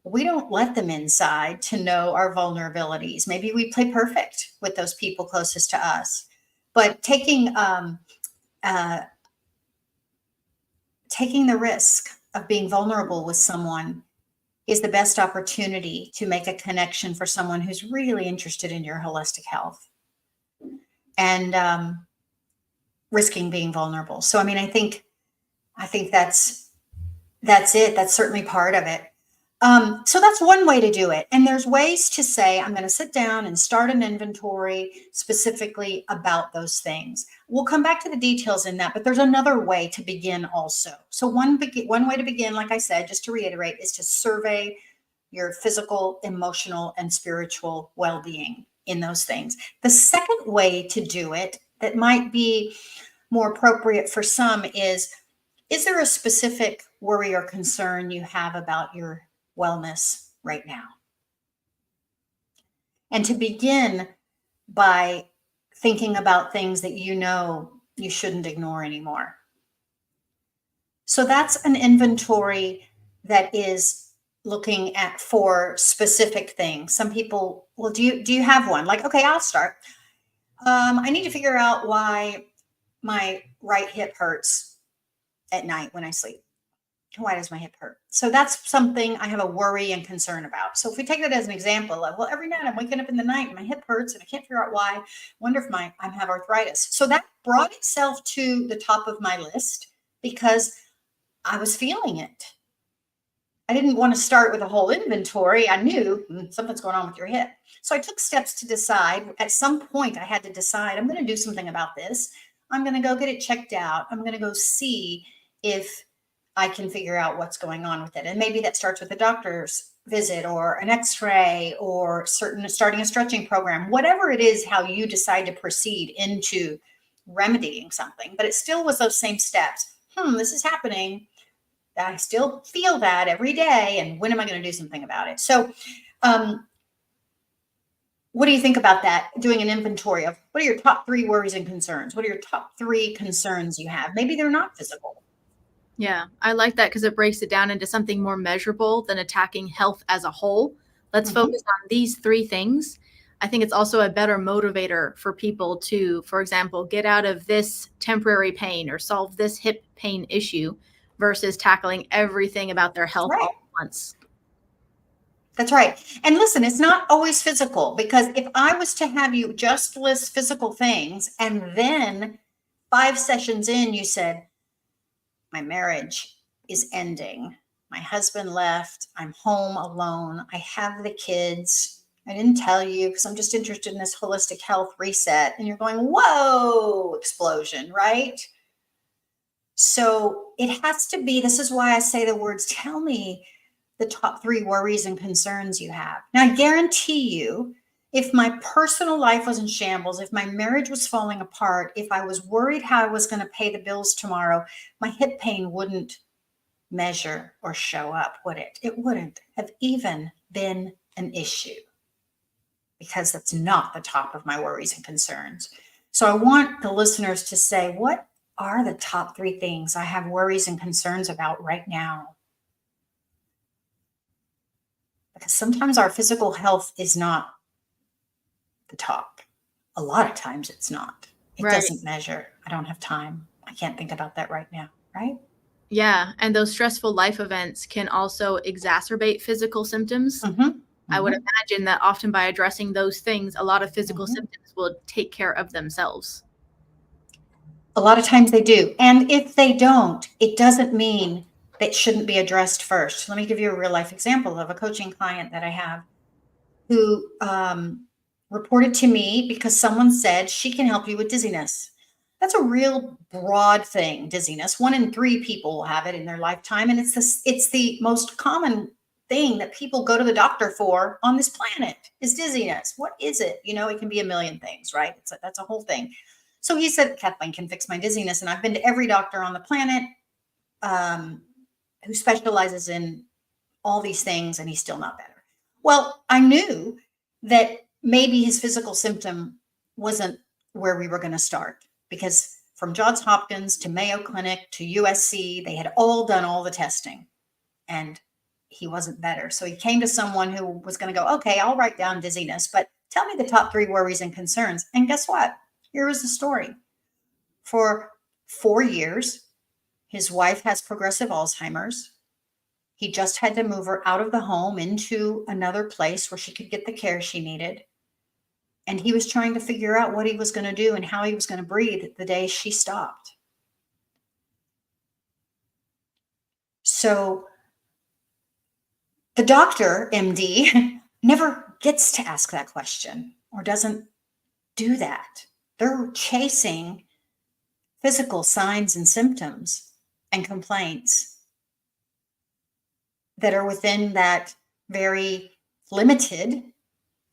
we don't let them inside to know our vulnerabilities. Maybe we play perfect with those people closest to us, but taking the risk of being vulnerable with someone is the best opportunity to make a connection for someone who's really interested in your holistic health and risking being vulnerable. So, I mean, I think that's it. That's certainly part of it. So that's one way to do it. And there's ways to say, I'm going to sit down and start an inventory specifically about those things. We'll come back to the details in that, but there's another way to begin also. So one way to begin, like I said, just to reiterate, is to survey your physical, emotional, and spiritual well-being in those things. The second way to do it that might be more appropriate for some is there a specific worry or concern you have about your wellness right now? And to begin by thinking about things that you know you shouldn't ignore anymore. So that's an inventory that is looking at for specific things. Some people, well, do you have one? Like, okay, I'll start. I need to figure out why my right hip hurts at night when I sleep. Why does my hip hurt? So that's something I have a worry and concern about. So if we take that as an example of, well, every night I'm waking up in the night and my hip hurts and I can't figure out why. Wonder if I have arthritis. So that brought itself to the top of my list because I was feeling it. I didn't want to start with a whole inventory. I knew something's going on with your hip. So I took steps to decide. At some point, I had to decide, I'm going to do something about this. I'm going to go get it checked out. I'm going to go see if I can figure out what's going on with it. And maybe that starts with a doctor's visit or an x-ray or starting a stretching program, whatever it is, how you decide to proceed into remedying something. But it still was those same steps. This is happening. I still feel that every day. And when am I going to do something about it? So what do you think about that? Doing an inventory of what are your top 3 worries and concerns? What are your top 3 concerns you have? Maybe they're not physical. Yeah, I like that because it breaks it down into something more measurable than attacking health as a whole. Let's focus on these 3 things. I think it's also a better motivator for people to, for example, get out of this temporary pain or solve this hip pain issue versus tackling everything about their health all at once. That's right. And listen, it's not always physical, because if I was to have you just list physical things and then 5 sessions in, you said, My marriage is ending. My husband left. I'm home alone. I have the kids. I didn't tell you because I'm just interested in this holistic health reset. And you're going, whoa, explosion, right? So it has to be, this is why I say the words, tell me the top 3 worries and concerns you have. Now, I guarantee you, if my personal life was in shambles, if my marriage was falling apart, if I was worried how I was going to pay the bills tomorrow, my hip pain wouldn't measure or show up, would it? It wouldn't have even been an issue because that's not the top of my worries and concerns. So I want the listeners to say, what are the top 3 things I have worries and concerns about right now? Because sometimes our physical health is not the top. A lot of times it's not. It Right. doesn't measure. I don't have time. I can't think about that right now, right? Yeah. And those stressful life events can also exacerbate physical symptoms. Mm-hmm. I would imagine that often by addressing those things, a lot of physical Mhm. symptoms will take care of themselves. A lot of times they do. And if they don't, it doesn't mean that shouldn't be addressed first. Let me give you a real life example of a coaching client that I have who reported to me because someone said she can help you with dizziness. That's a real broad thing, dizziness. 1 in 3 people will have it in their lifetime. And it's the most common thing that people go to the doctor for on this planet is dizziness. What is it? You know, it can be a million things, right? That's a whole thing. So he said, Kathleen can fix my dizziness. And I've been to every doctor on the planet who specializes in all these things, and he's still not better. Well, I knew that maybe his physical symptom wasn't where we were going to start because from Johns Hopkins to Mayo Clinic to USC, they had all done all the testing and he wasn't better. So he came to someone who was going to go, okay, I'll write down dizziness, but tell me the top 3 worries and concerns. And guess what? Here is the story. For 4 years, his wife has progressive Alzheimer's. He just had to move her out of the home into another place where she could get the care she needed. And he was trying to figure out what he was going to do and how he was going to breathe the day she stopped. So the doctor, MD, never gets to ask that question or doesn't do that. They're chasing physical signs and symptoms and complaints that are within that very limited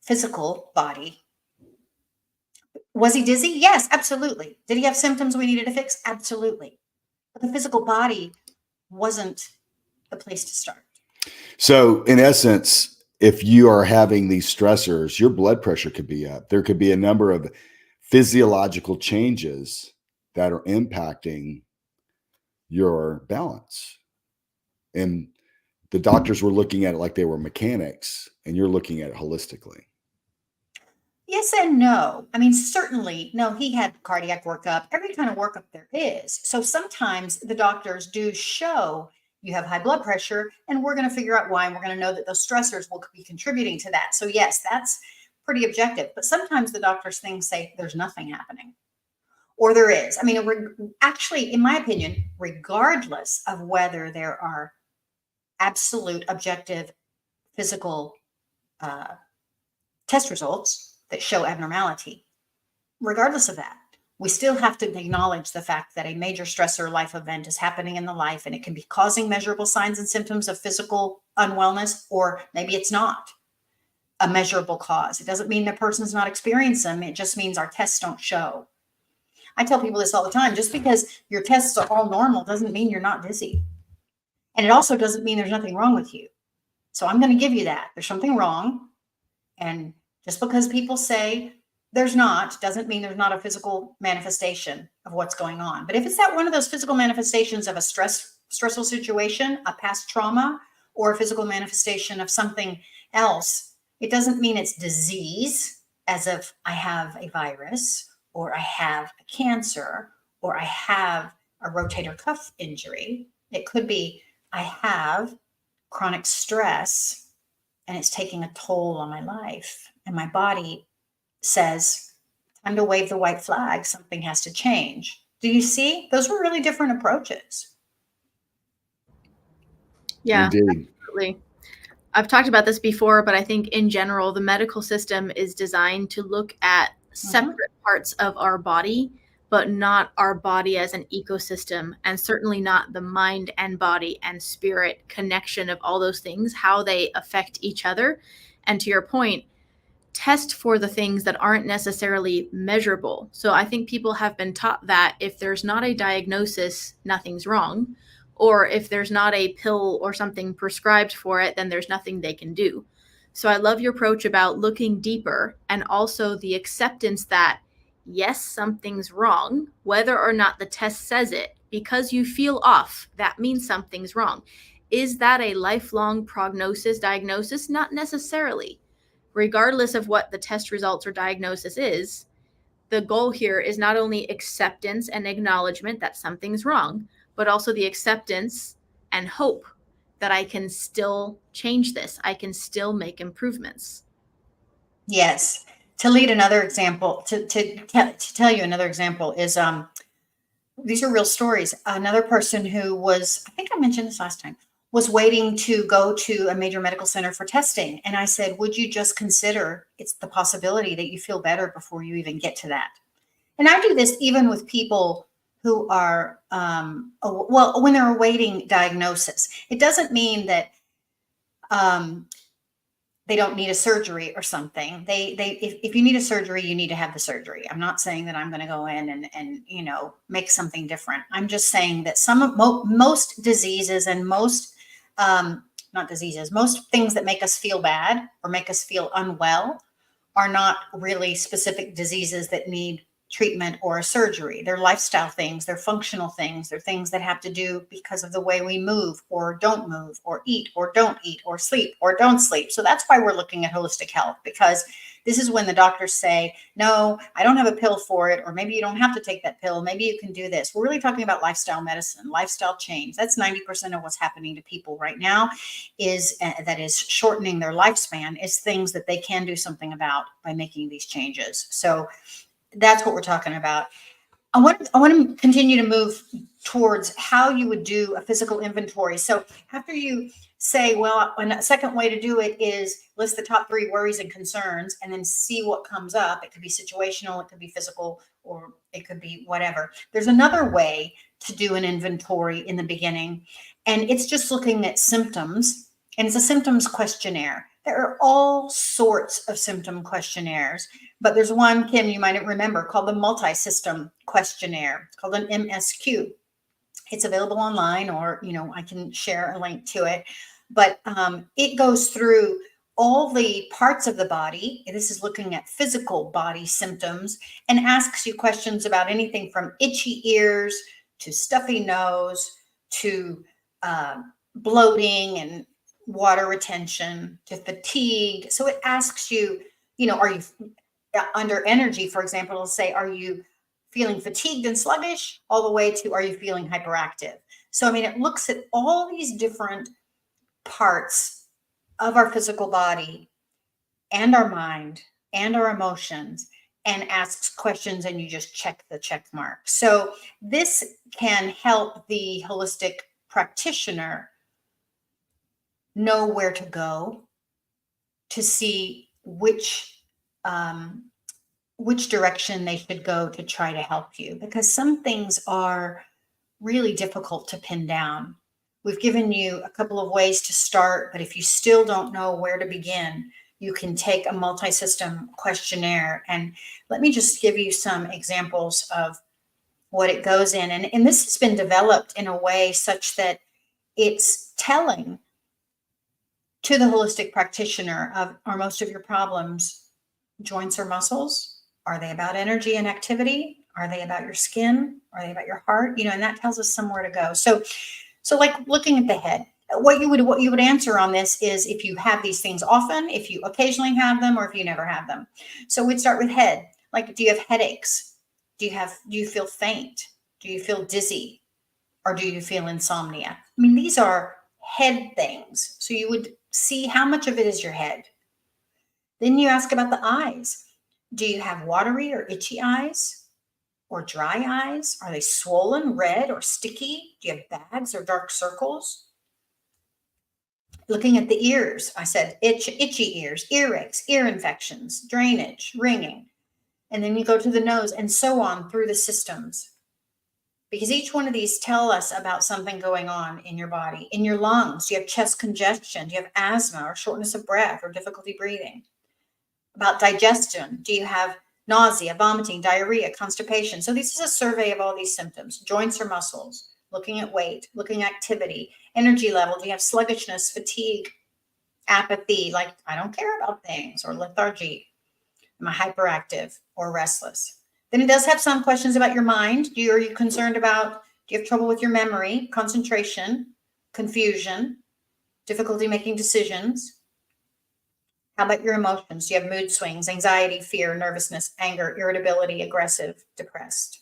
physical body. Was he dizzy? Yes, absolutely. Did he have symptoms we needed to fix? Absolutely. But the physical body wasn't the place to start. So, in essence, if you are having these stressors, your blood pressure could be up. There could be a number of physiological changes that are impacting your balance. And the doctors were looking at it like they were mechanics, and you're looking at it holistically. Yes and no. I mean, certainly, no, he had cardiac workup, every kind of workup there is. So sometimes the doctors do show you have high blood pressure, and we're going to figure out why, and we're going to know that those stressors will be contributing to that. So yes, that's pretty objective. But sometimes the doctors' things say there's nothing happening, or there is. I mean, actually, in my opinion, regardless of whether there are absolute objective physical test results that show abnormality, regardless of that, we still have to acknowledge the fact that a major stressor life event is happening in the life, and it can be causing measurable signs and symptoms of physical unwellness, or maybe it's not a measurable cause. It doesn't mean the person's not experiencing them. It just means our tests don't show. I tell people this all the time. Just because your tests are all normal doesn't mean you're not dizzy. And it also doesn't mean there's nothing wrong with you. So I'm going to give you that. There's something wrong. And just because people say there's not, doesn't mean there's not a physical manifestation of what's going on. But if it's that one of those physical manifestations of a stressful situation, a past trauma, or a physical manifestation of something else, it doesn't mean it's disease, as if I have a virus, or I have a cancer, or I have a rotator cuff injury. It could be I have chronic stress and it's taking a toll on my life. And my body says, time to wave the white flag. Something has to change. Do you see? Those were really different approaches. Yeah, Indeed. absolutely. I've talked about this before, but I think in general, the medical system is designed to look at Mhm. separate parts of our body, but not our body as an ecosystem, and certainly not the mind and body and spirit connection of all those things, how they affect each other. And to your point, test for the things that aren't necessarily measurable. So I think people have been taught that if there's not a diagnosis, nothing's wrong. Or if there's not a pill or something prescribed for it, then there's nothing they can do. So I love your approach about looking deeper, and also the acceptance that, yes, something's wrong, whether or not the test says it. Because you feel off, that means something's wrong. Is that a lifelong prognosis, diagnosis? Not necessarily. Regardless of what the test results or diagnosis is, the goal here is not only acceptance and acknowledgement that something's wrong, but also the acceptance and hope that I can still change this. I can still make improvements. Yes. To lead another example, to tell you another example is these are real stories. Another person who was, I think I mentioned this last time, was waiting to go to a major medical center for testing. And I said, would you just consider it's the possibility that you feel better before you even get to that? And I do this even with people who are, well, when they're awaiting diagnosis. It doesn't mean that they don't need a surgery or something. If you need a surgery, you need to have the surgery. I'm not saying that I'm going to go in and make something different. I'm just saying that most diseases and most not diseases, most things that make us feel bad or make us feel unwell are not really specific diseases that need treatment or a surgery. They're lifestyle things, they're functional things, they're things that have to do because of the way we move or don't move or eat or don't eat or sleep or don't sleep. So that's why we're looking at holistic health, because this is when the doctors say, no, I don't have a pill for it, or maybe you don't have to take that pill. Maybe you can do this. We're really talking about lifestyle medicine, lifestyle change. That's 90% of what's happening to people right now is that is shortening their lifespan, is things that they can do something about by making these changes. So that's what we're talking about. I want to continue to move towards how you would do a physical inventory. So after you say, well, a second way to do it is list the top 3 worries and concerns and then see what comes up. It could be situational, it could be physical, or it could be whatever. There's another way to do an inventory in the beginning, and it's just looking at symptoms, and it's a symptoms questionnaire. There are all sorts of symptom questionnaires, but there's one, Kim, you might remember, called the multi-system questionnaire. It's called an MSQ. It's available online, or I can share a link to it. But it goes through all the parts of the body. This is looking at physical body symptoms and asks you questions about anything from itchy ears to stuffy nose to bloating and water retention to fatigue. So it asks you, are you under energy, for example? It'll say, are you feeling fatigued and sluggish, all the way to, are you feeling hyperactive? So, I mean, it looks at all these different parts of our physical body and our mind and our emotions and asks questions, and you just check the check mark. So this can help the holistic practitioner know where to go to see which direction they should go to try to help you, because some things are really difficult to pin down. We've given you a couple of ways to start, but if you still don't know where to begin, you can take a multi-system questionnaire. And let me just give you some examples of what it goes in. And this has been developed in a way such that it's telling to the holistic practitioner of, are most of your problems joints or muscles? Are they about energy and activity? Are they about your skin? Are they about your heart? And that tells us somewhere to go. So like looking at the head, what you would answer on this is if you have these things often, if you occasionally have them, or if you never have them. So we'd start with head. Like, do you have headaches? Do you feel faint? Do you feel dizzy? Or do you feel insomnia? I mean, these are head things. So you would see how much of it is your head. Then you ask about the eyes. Do you have watery or itchy eyes or dry eyes? Are they swollen, red, or sticky? Do you have bags or dark circles? Looking at the ears, I said itchy ears, earaches, ear infections, drainage, ringing. And then you go to the nose and so on through the systems. Because each one of these tell us about something going on in your body. In your lungs, do you have chest congestion? Do you have asthma or shortness of breath or difficulty breathing? About digestion, do you have nausea, vomiting, diarrhea, constipation? So this is a survey of all these symptoms. Joints or muscles, looking at weight, looking at activity, energy level. Do you have sluggishness, fatigue, apathy, like I don't care about things, or lethargy? Am I hyperactive or restless? Then it does have some questions about your mind. Are you concerned about, do you have trouble with your memory, concentration, confusion, difficulty making decisions? How about your emotions? Do you have mood swings, anxiety, fear, nervousness, anger, irritability, aggressive, depressed?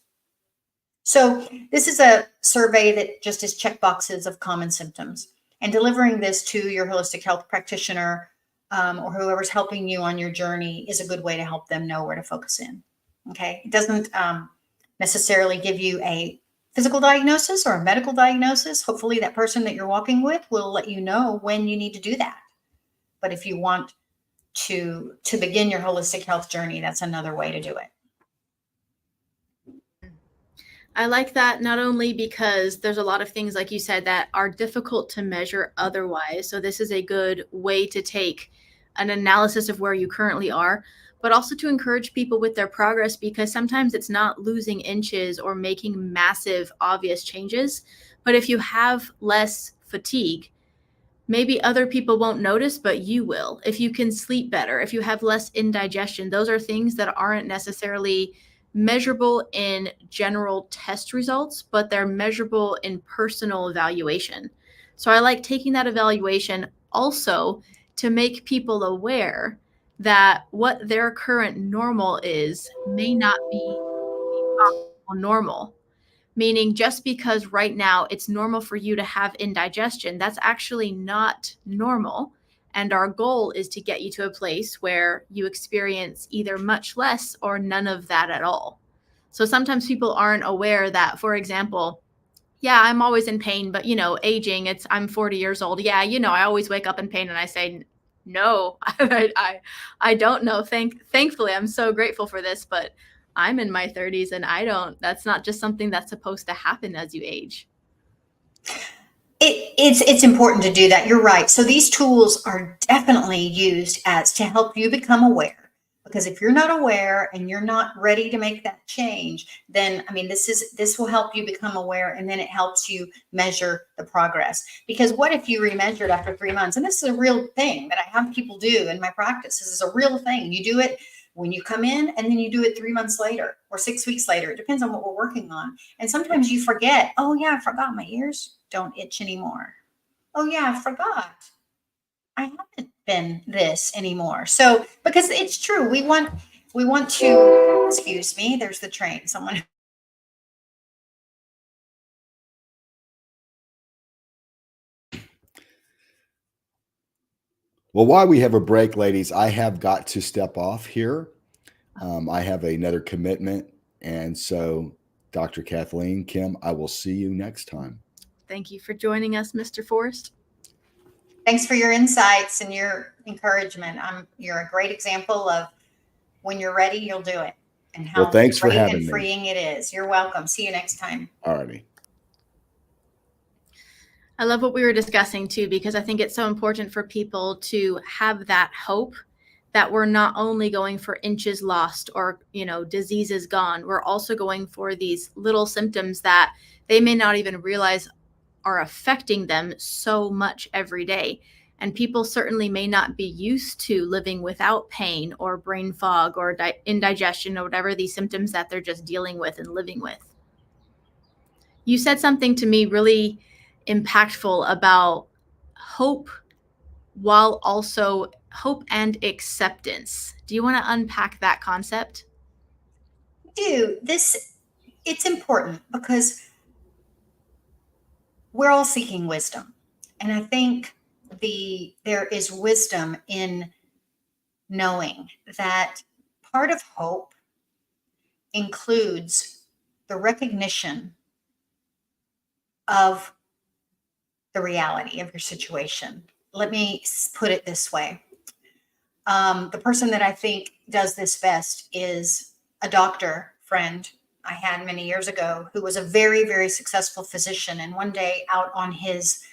So this is a survey that just is check boxes of common symptoms. And delivering this to your holistic health practitioner or whoever's helping you on your journey is a good way to help them know where to focus in. Okay. It doesn't necessarily give you a physical diagnosis or a medical diagnosis. Hopefully that person that you're walking with will let you know when you need to do that. But if you want to begin your holistic health journey, that's another way to do it. I like that, not only because there's a lot of things, like you said, that are difficult to measure otherwise. So this is a good way to take an analysis of where you currently are, but also to encourage people with their progress, because sometimes it's not losing inches or making massive, obvious changes. But if you have less fatigue, maybe other people won't notice, but you will. If you can sleep better, if you have less indigestion, those are things that aren't necessarily measurable in general test results, but they're measurable in personal evaluation. So I like taking that evaluation also to make people aware that what their current normal is may not be the optimal normal. Meaning, just because right now it's normal for you to have indigestion, that's actually not normal. And our goal is to get you to a place where you experience either much less or none of that at all. So sometimes people aren't aware that, for example, yeah, I'm always in pain, but aging, I'm 40 years old. Yeah, I always wake up in pain, and I say, no, I don't know. Thankfully, I'm so grateful for this, but I'm in my 30s and that's not just something that's supposed to happen as you age. It's important to do that. You're right. So these tools are definitely used as to help you become aware. Because if you're not aware and you're not ready to make that change, then this will help you become aware, and then it helps you measure the progress. Because what if you remeasured after 3 months? And this is a real thing that I have people do in my practice. This is a real thing. You do it when you come in, and then you do it 3 months later or 6 weeks later. It depends on what we're working on. And sometimes you forget, oh yeah, I forgot my ears don't itch anymore. Oh yeah, I forgot. I haven't been this anymore. So, because it's true, we want to, excuse me, there's the train. Someone. Well, while we have a break, ladies, I have got to step off here. I have another commitment. And so, Dr. Kathleen, Kim, I will see you next time. Thank you for joining us, Mr. Forrest. Thanks for your insights and your encouragement. You're a great example of when you're ready, you'll do it. And how thanks for great having and me. freeing it is. You're welcome. See you next time. All righty. I love what we were discussing too, because I think it's so important for people to have that hope that we're not only going for inches lost or, diseases gone. We're also going for these little symptoms that they may not even realize are affecting them so much every day. And people certainly may not be used to living without pain or brain fog or indigestion or whatever these symptoms that they're just dealing with and living with. You said something to me really impactful about hope, while also hope and acceptance. Do you want to unpack that concept? It's important because we're all seeking wisdom. And I think there is wisdom in knowing that part of hope includes the recognition of the reality of your situation. let me put it this way. The person that I think does this best is a doctor friend I had many years ago who was a very, very successful physician. And one day out on his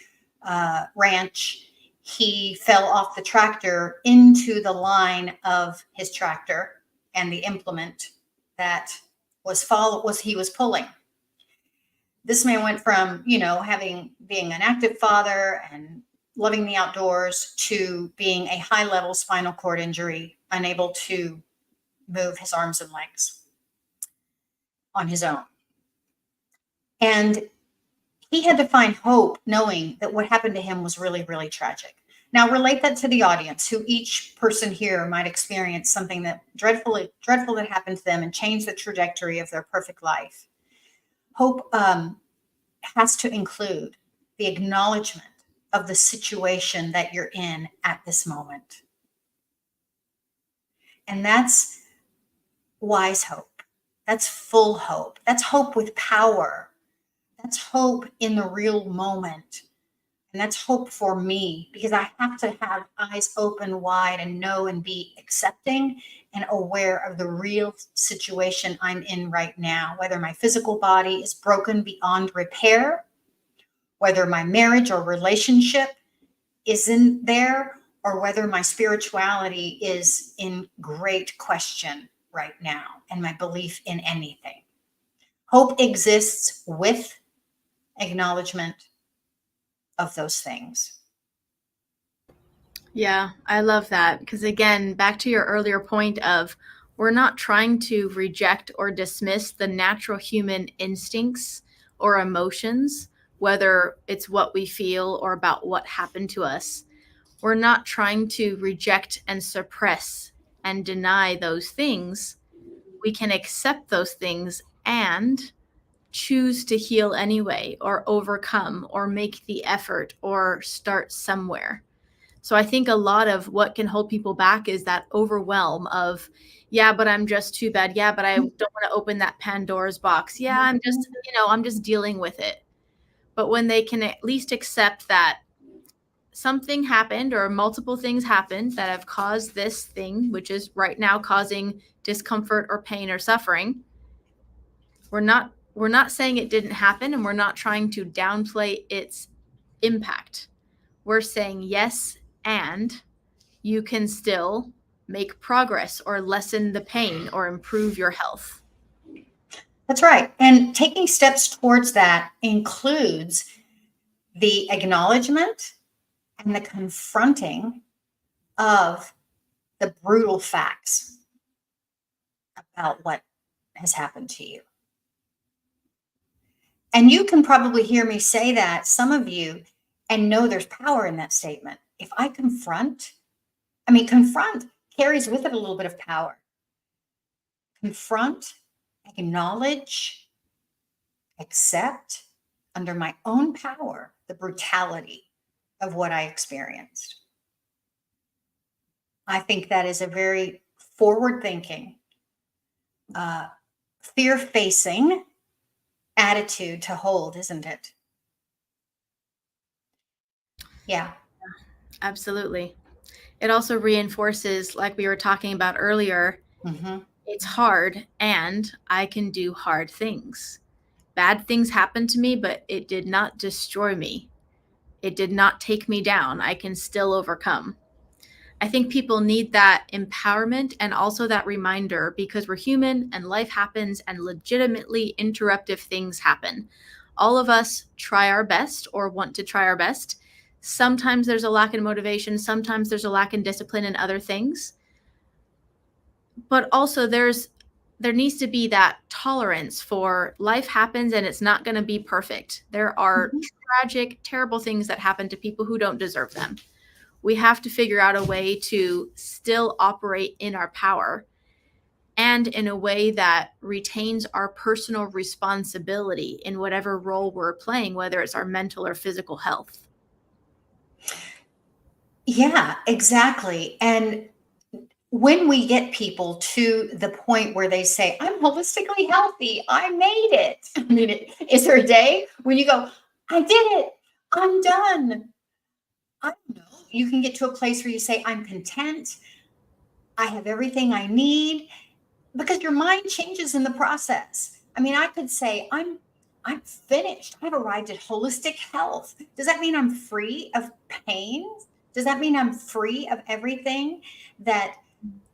ranch, he fell off the tractor into the line of his tractor and the implement that he was pulling. This man went from, being an active father and loving the outdoors to being a high level spinal cord injury, unable to move his arms and legs on his own. And he had to find hope knowing that what happened to him was really, really tragic. Now relate that to the audience, who each person here might experience something that dreadful that happened to them and changed the trajectory of their perfect life. Hope has to include the acknowledgement of the situation that you're in at this moment. And that's wise hope. That's full hope. That's hope with power. That's hope in the real moment. And that's hope for me, because I have to have eyes open wide and know and be accepting and aware of the real situation I'm in right now, whether my physical body is broken beyond repair, whether my marriage or relationship isn't there, or whether my spirituality is in great question right now and my belief in anything. Hope exists with acknowledgement of those things. Yeah, I love that, because again, back to your earlier point of, we're not trying to reject or dismiss the natural human instincts or emotions, whether it's what we feel or about what happened to us. We're not trying to reject and suppress and deny those things. We can accept those things and choose to heal anyway, or overcome, or make the effort, or start somewhere. So I think a lot of what can hold people back is that overwhelm of, yeah, but I'm just too bad. Yeah, but I don't want to open that Pandora's box. Yeah, I'm just dealing with it. But when they can at least accept that something happened or multiple things happened that have caused this thing, which is right now causing discomfort or pain or suffering, we're not saying it didn't happen, and we're not trying to downplay its impact. We're saying yes, and you can still make progress or lessen the pain or improve your health. That's right. And taking steps towards that includes the acknowledgement and the confronting of the brutal facts about what has happened to you. And you can probably hear me say that, some of you, and know there's power in that statement. If I confront carries with it a little bit of power. Confront, acknowledge, accept under my own power the brutality of what I experienced. I think that is a very forward-thinking, fear-facing attitude to hold, isn't it? Yeah. Absolutely. It also reinforces, like we were talking about earlier, it's hard and I can do hard things. Bad things happened to me, but it did not destroy me. It did not take me down. I can still overcome. I think people need that empowerment and also that reminder, because we're human and life happens and legitimately interruptive things happen. All of us try our best or want to try our best. Sometimes there's a lack in motivation. Sometimes there's a lack in discipline and other things. But also there needs to be that tolerance for life happens and it's not going to be perfect. There are tragic, terrible things that happen to people who don't deserve them. We have to figure out a way to still operate in our power and in a way that retains our personal responsibility in whatever role we're playing, whether it's our mental or physical health. Yeah, exactly. And when we get people to the point where they say, I'm holistically healthy, I made it. I mean, is there a day when you go, I did it, I'm done? I don't know. you can get to a place where you say, I'm content. I have everything I need, because your mind changes in the process. I mean, I could say, I'm finished. I've arrived at holistic health. Does that mean I'm free of pain? Does that mean I'm free of everything that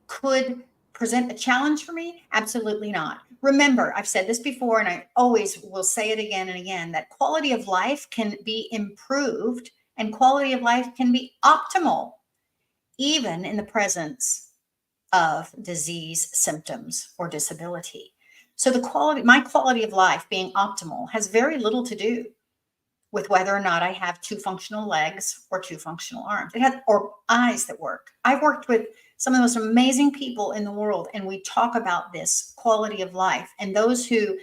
could present a challenge for me? Absolutely not. Remember, I've said this before, and I always will say it again and again, that quality of life can be improved and quality of life can be optimal, even in the presence of disease, symptoms, or disability. So my quality of life being optimal has very little to do with whether or not I have 2 functional legs or 2 functional arms. Or eyes that work. I've worked with some of the most amazing people in the world, and we talk about this quality of life. And those who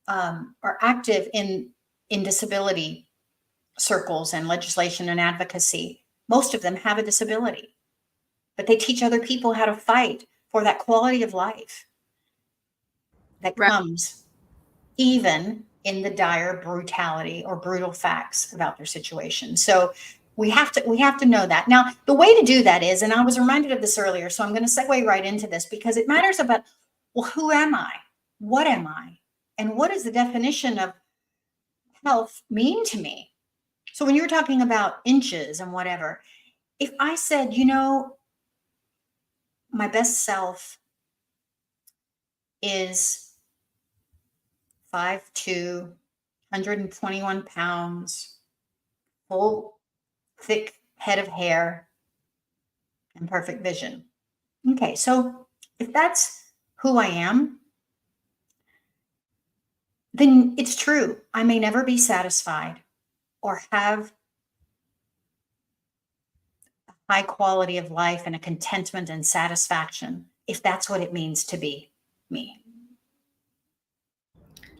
are active in disability circles and legislation and advocacy, most of them have a disability, but they teach other people how to fight for that quality of life that comes even in the dire brutality or brutal facts about their situation. So we have to know that. Now, the way to do that is, and I was reminded of this earlier, so I'm going to segue right into this because it matters about, well, who am I? What am I? And what does the definition of health mean to me? So when you were talking about inches and whatever, if I said, my best self is 5'2", 121 pounds, full, thick head of hair, and perfect vision. Okay, so if that's who I am, then it's true. I may never be satisfied or have a high quality of life and a contentment and satisfaction if that's what it means to be me.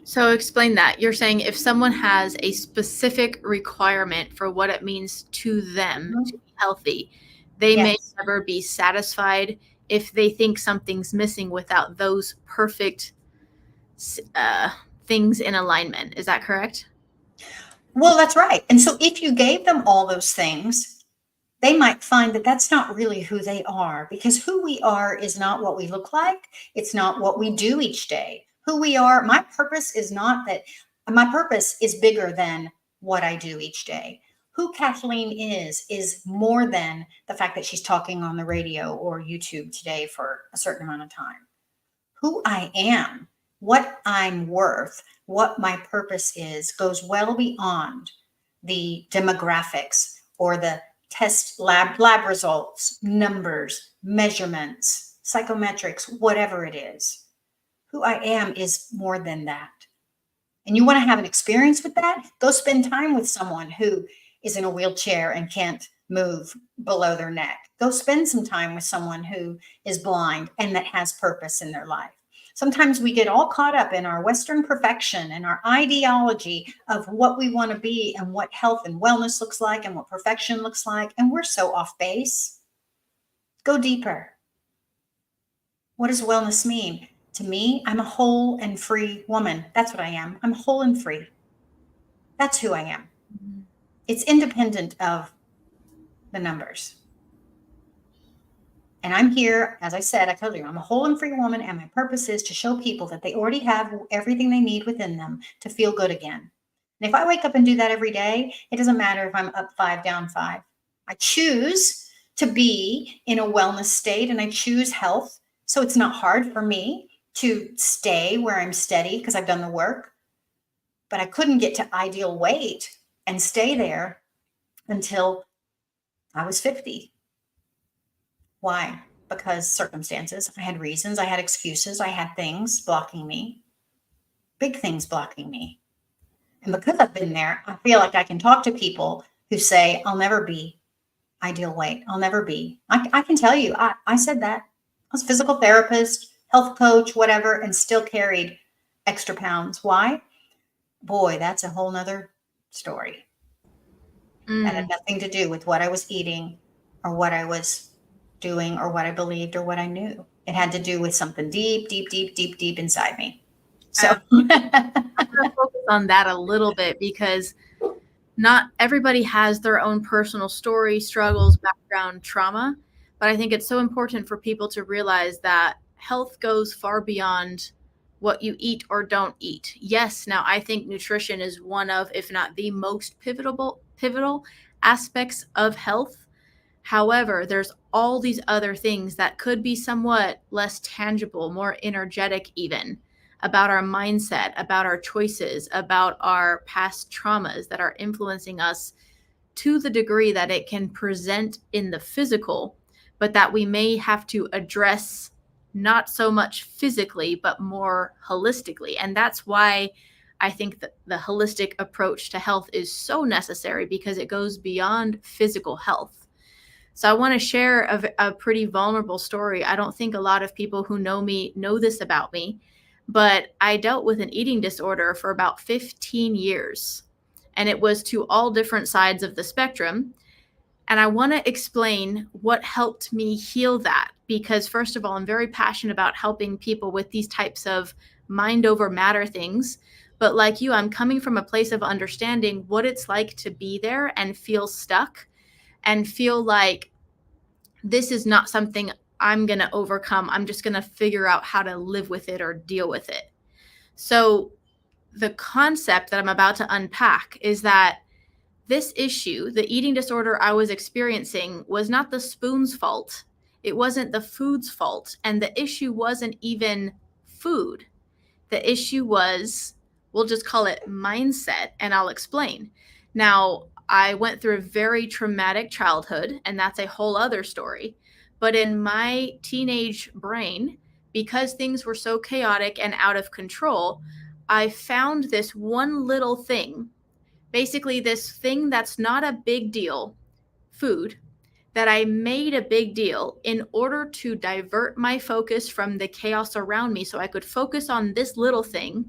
So explain that. You're saying if someone has a specific requirement for what it means to them to be healthy, they may never be satisfied if they think something's missing without those perfect things in alignment. Is that correct? Well, that's right. And so if you gave them all those things, they might find that that's not really who they are, because who we are is not what we look like. It's not what we do each day. Who we are, my purpose is not that. My purpose is bigger than what I do each day. Who Kathleen is more than the fact that she's talking on the radio or YouTube today for a certain amount of time. Who I am, what I'm worth, what my purpose is, goes well beyond the demographics or the test lab results, numbers, measurements, psychometrics, whatever it is. Who I am is more than that. And you want to have an experience with that? Go spend time with someone who is in a wheelchair and can't move below their neck. Go spend some time with someone who is blind and that has purpose in their life. Sometimes we get all caught up in our Western perfection and our ideology of what we want to be and what health and wellness looks like and what perfection looks like. And we're so off base. Go deeper. What does wellness mean? To me, I'm a whole and free woman. That's what I am. I'm whole and free. That's who I am. It's independent of the numbers. And I'm here, as I said, I told you, I'm a whole and free woman, and my purpose is to show people that they already have everything they need within them to feel good again. And if I wake up and do that every day, it doesn't matter if I'm up 5, down 5. I choose to be in a wellness state, and I choose health. So it's not hard for me to stay where I'm steady because I've done the work. But I couldn't get to ideal weight and stay there until I was 50. Why? Because circumstances. I had reasons, I had excuses, I had things blocking me, big things blocking me. And because I've been there, I feel like I can talk to people who say, I'll never be ideal weight. I'll never be. I can tell you, I said that. I was a physical therapist, health coach, whatever, and still carried extra pounds. Why? Boy, that's a whole nother story. That had nothing to do with what I was eating or what I was doing or what I believed or what I knew. It had to do with something deep, deep, deep, deep, deep inside me. So I'm going to focus on that a little bit because not everybody has their own personal story, struggles, background, trauma, but I think it's so important for people to realize that health goes far beyond what you eat or don't eat. Yes, now I think nutrition is one of, if not the most pivotal aspects of health. However, there's all these other things that could be somewhat less tangible, more energetic, even about our mindset, about our choices, about our past traumas that are influencing us to the degree that it can present in the physical, but that we may have to address not so much physically, but more holistically. And that's why I think that the holistic approach to health is so necessary, because it goes beyond physical health. So I want to share a pretty vulnerable story. I don't think a lot of people who know me know this about me, but I dealt with an eating disorder for about 15 years, and it was to all different sides of the spectrum. And I want to explain what helped me heal that, because first of all, I'm very passionate about helping people with these types of mind over matter things. But like you, I'm coming from a place of understanding what it's like to be there and feel stuck and feel like this is not something I'm going to overcome. I'm just going to figure out how to live with it or deal with it. So the concept that I'm about to unpack is that this issue, the eating disorder I was experiencing, was not the spoon's fault. It wasn't the food's fault. And the issue wasn't even food. The issue was, we'll just call it mindset, and I'll explain. Now, I went through a very traumatic childhood, and that's a whole other story. But in my teenage brain, because things were so chaotic and out of control, I found this one little thing, basically this thing that's not a big deal, food, that I made a big deal in order to divert my focus from the chaos around me so I could focus on this little thing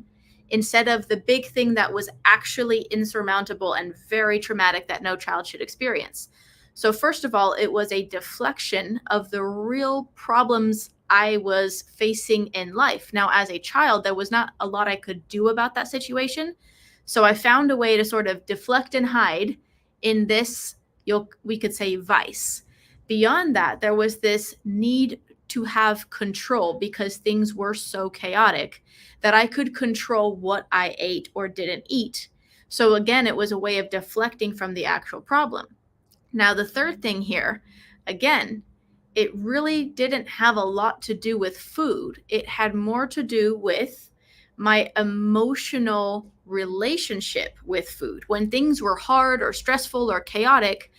instead of the big thing that was actually insurmountable and very traumatic that no child should experience. So first of all, it was a deflection of the real problems I was facing in life. Now, as a child, there was not a lot I could do about that situation. So I found a way to sort of deflect and hide in this, we could say, vice. Beyond that, there was this need to have control because things were so chaotic that I could control what I ate or didn't eat. So again, it was a way of deflecting from the actual problem. Now, the third thing here, again, it really didn't have a lot to do with food. It had more to do with my emotional relationship with food. When things were hard or stressful or chaotic,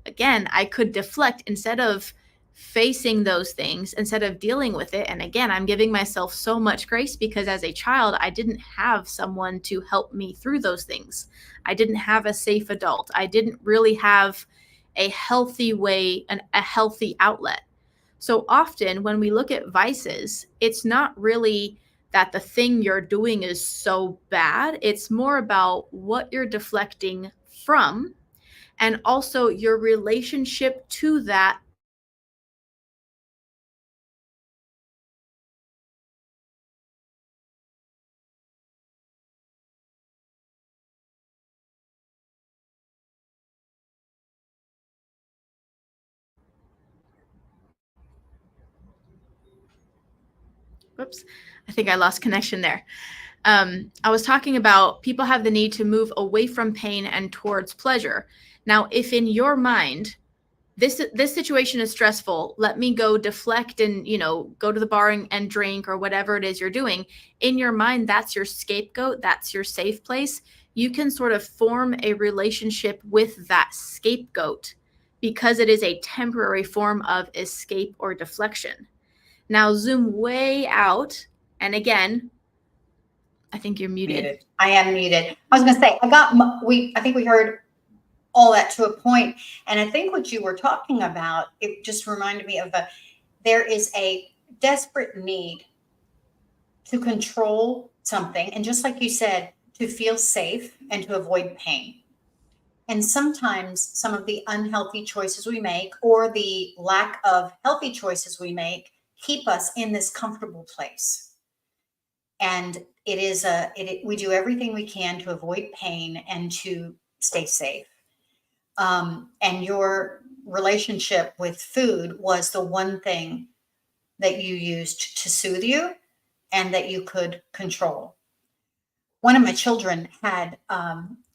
again, I could deflect instead of facing those things, instead of dealing with it. And again, I'm giving myself so much grace because as a child, I didn't have someone to help me through those things. I didn't have a safe adult. I didn't really have a healthy way and a healthy outlet. So often when we look at vices, it's not really that the thing you're doing is so bad. It's more about what you're deflecting from and also your relationship to that. Whoops, I think I lost connection there. I was talking about people have the need to move away from pain and towards pleasure. Now, if in your mind, this situation is stressful, let me go deflect and, go to the bar and drink or whatever it is you're doing. In your mind, that's your scapegoat. That's your safe place. You can sort of form a relationship with that scapegoat because it is a temporary form of escape or deflection. Now zoom way out. And again, I think you're muted. I am muted. I was going to say, I think we heard all that to a point. And I think what you were talking about, it just reminded me of there is a desperate need to control something. And just like you said, to feel safe and to avoid pain. And sometimes some of the unhealthy choices we make or the lack of healthy choices we make keep us in this comfortable place. And we do everything we can to avoid pain and to stay safe. And your relationship with food was the one thing that you used to soothe you and that you could control. One of my children had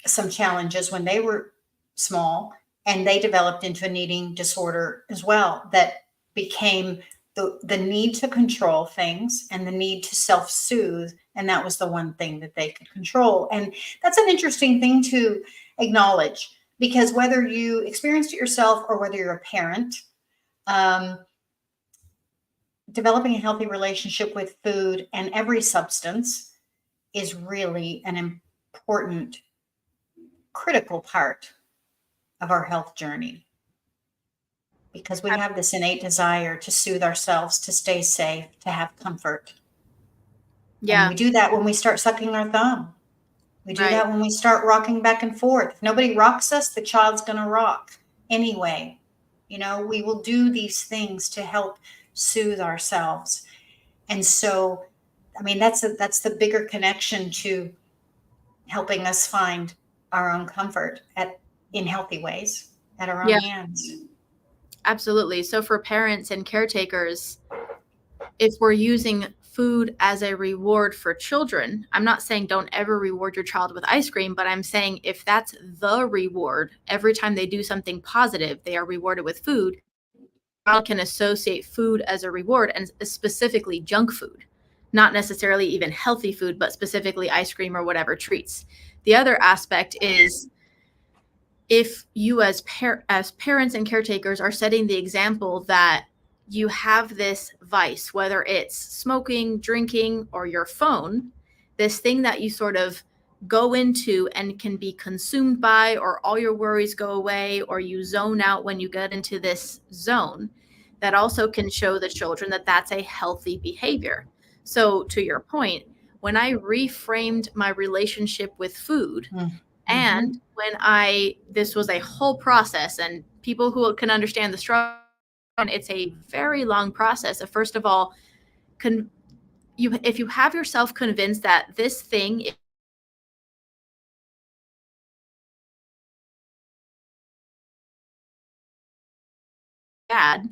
some challenges when they were small, and they developed into an eating disorder as well that became the need to control things and the need to self-soothe. And that was the one thing that they could control. And that's an interesting thing to acknowledge, because whether you experienced it yourself or whether you're a parent, developing a healthy relationship with food and every substance is really an important, critical part of our health journey, because we have this innate desire to soothe ourselves, to stay safe, to have comfort. Yeah. And we do that when we start sucking our thumb. We do Right. that when we start rocking back and forth. If nobody rocks us, the child's going to rock anyway. You know, we will do these things to help soothe ourselves. And so, I mean, that's the bigger connection to helping us find our own comfort in healthy ways at our own hands. Absolutely. So for parents and caretakers, if we're using food as a reward for children, I'm not saying don't ever reward your child with ice cream, but I'm saying if that's the reward, every time they do something positive, they are rewarded with food. Child can associate food as a reward, and specifically junk food, not necessarily even healthy food, but specifically ice cream or whatever treats. The other aspect is if you as parents and caretakers are setting the example that you have this vice, whether it's smoking, drinking, or your phone, this thing that you sort of go into and can be consumed by, or all your worries go away, or you zone out when you get into this zone, that also can show the children that that's a healthy behavior. So to your point, when I reframed my relationship with food, and when this was a whole process, and people who can understand the struggle, and it's a very long process of, first of all, if you have yourself convinced that this thing is bad,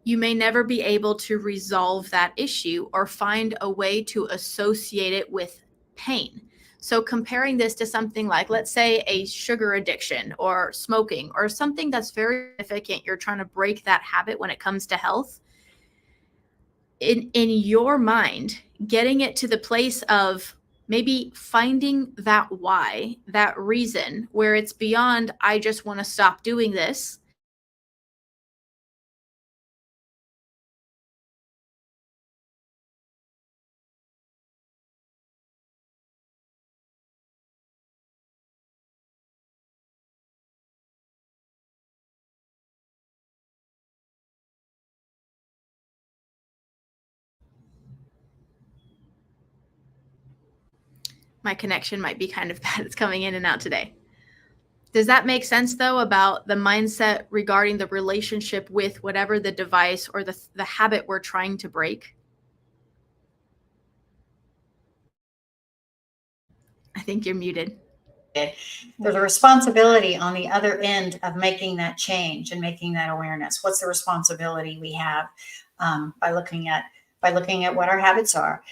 you may never be able to resolve that issue or find a way to associate it with pain. So comparing this to something like, let's say, a sugar addiction or smoking or something that's very significant, you're trying to break that habit when it comes to health. In your mind, getting it to the place of maybe finding that why, that reason, where it's beyond, I just want to stop doing this. My connection might be kind of bad. It's coming in and out today. Does that make sense, though, about the mindset regarding the relationship with whatever the device or the habit we're trying to break? I think you're muted. There's a responsibility on the other end of making that change and making that awareness. What's the responsibility we have by looking at what our habits are?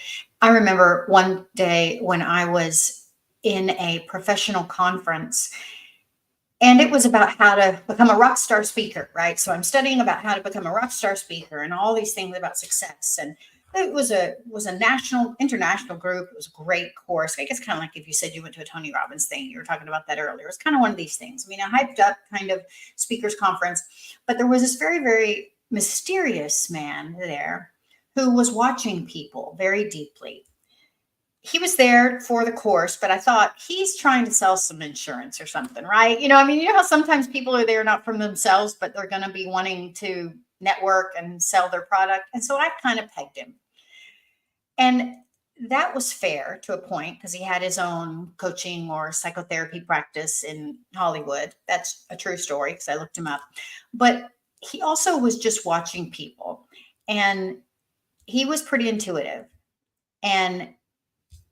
I remember one day when I was in a professional conference, and it was about how to become a rock star speaker, right? So I'm studying about how to become a rock star speaker and all these things about success. And it was a international group. It was a great course. I guess kind of like if you said you went to a Tony Robbins thing, you were talking about that earlier. It's kind of one of these things. I mean, a hyped up kind of speakers conference, but there was this very, very mysterious man there who was watching people very deeply. He was there for the course, but I thought he's trying to sell some insurance or something, right? You know, I mean, you know how sometimes people are there not from themselves, but they're going to be wanting to network and sell their product. And so I kind of pegged him. And that was fair to a point because he had his own coaching or psychotherapy practice in Hollywood. That's a true story because I looked him up. But he also was just watching people, and he was pretty intuitive. And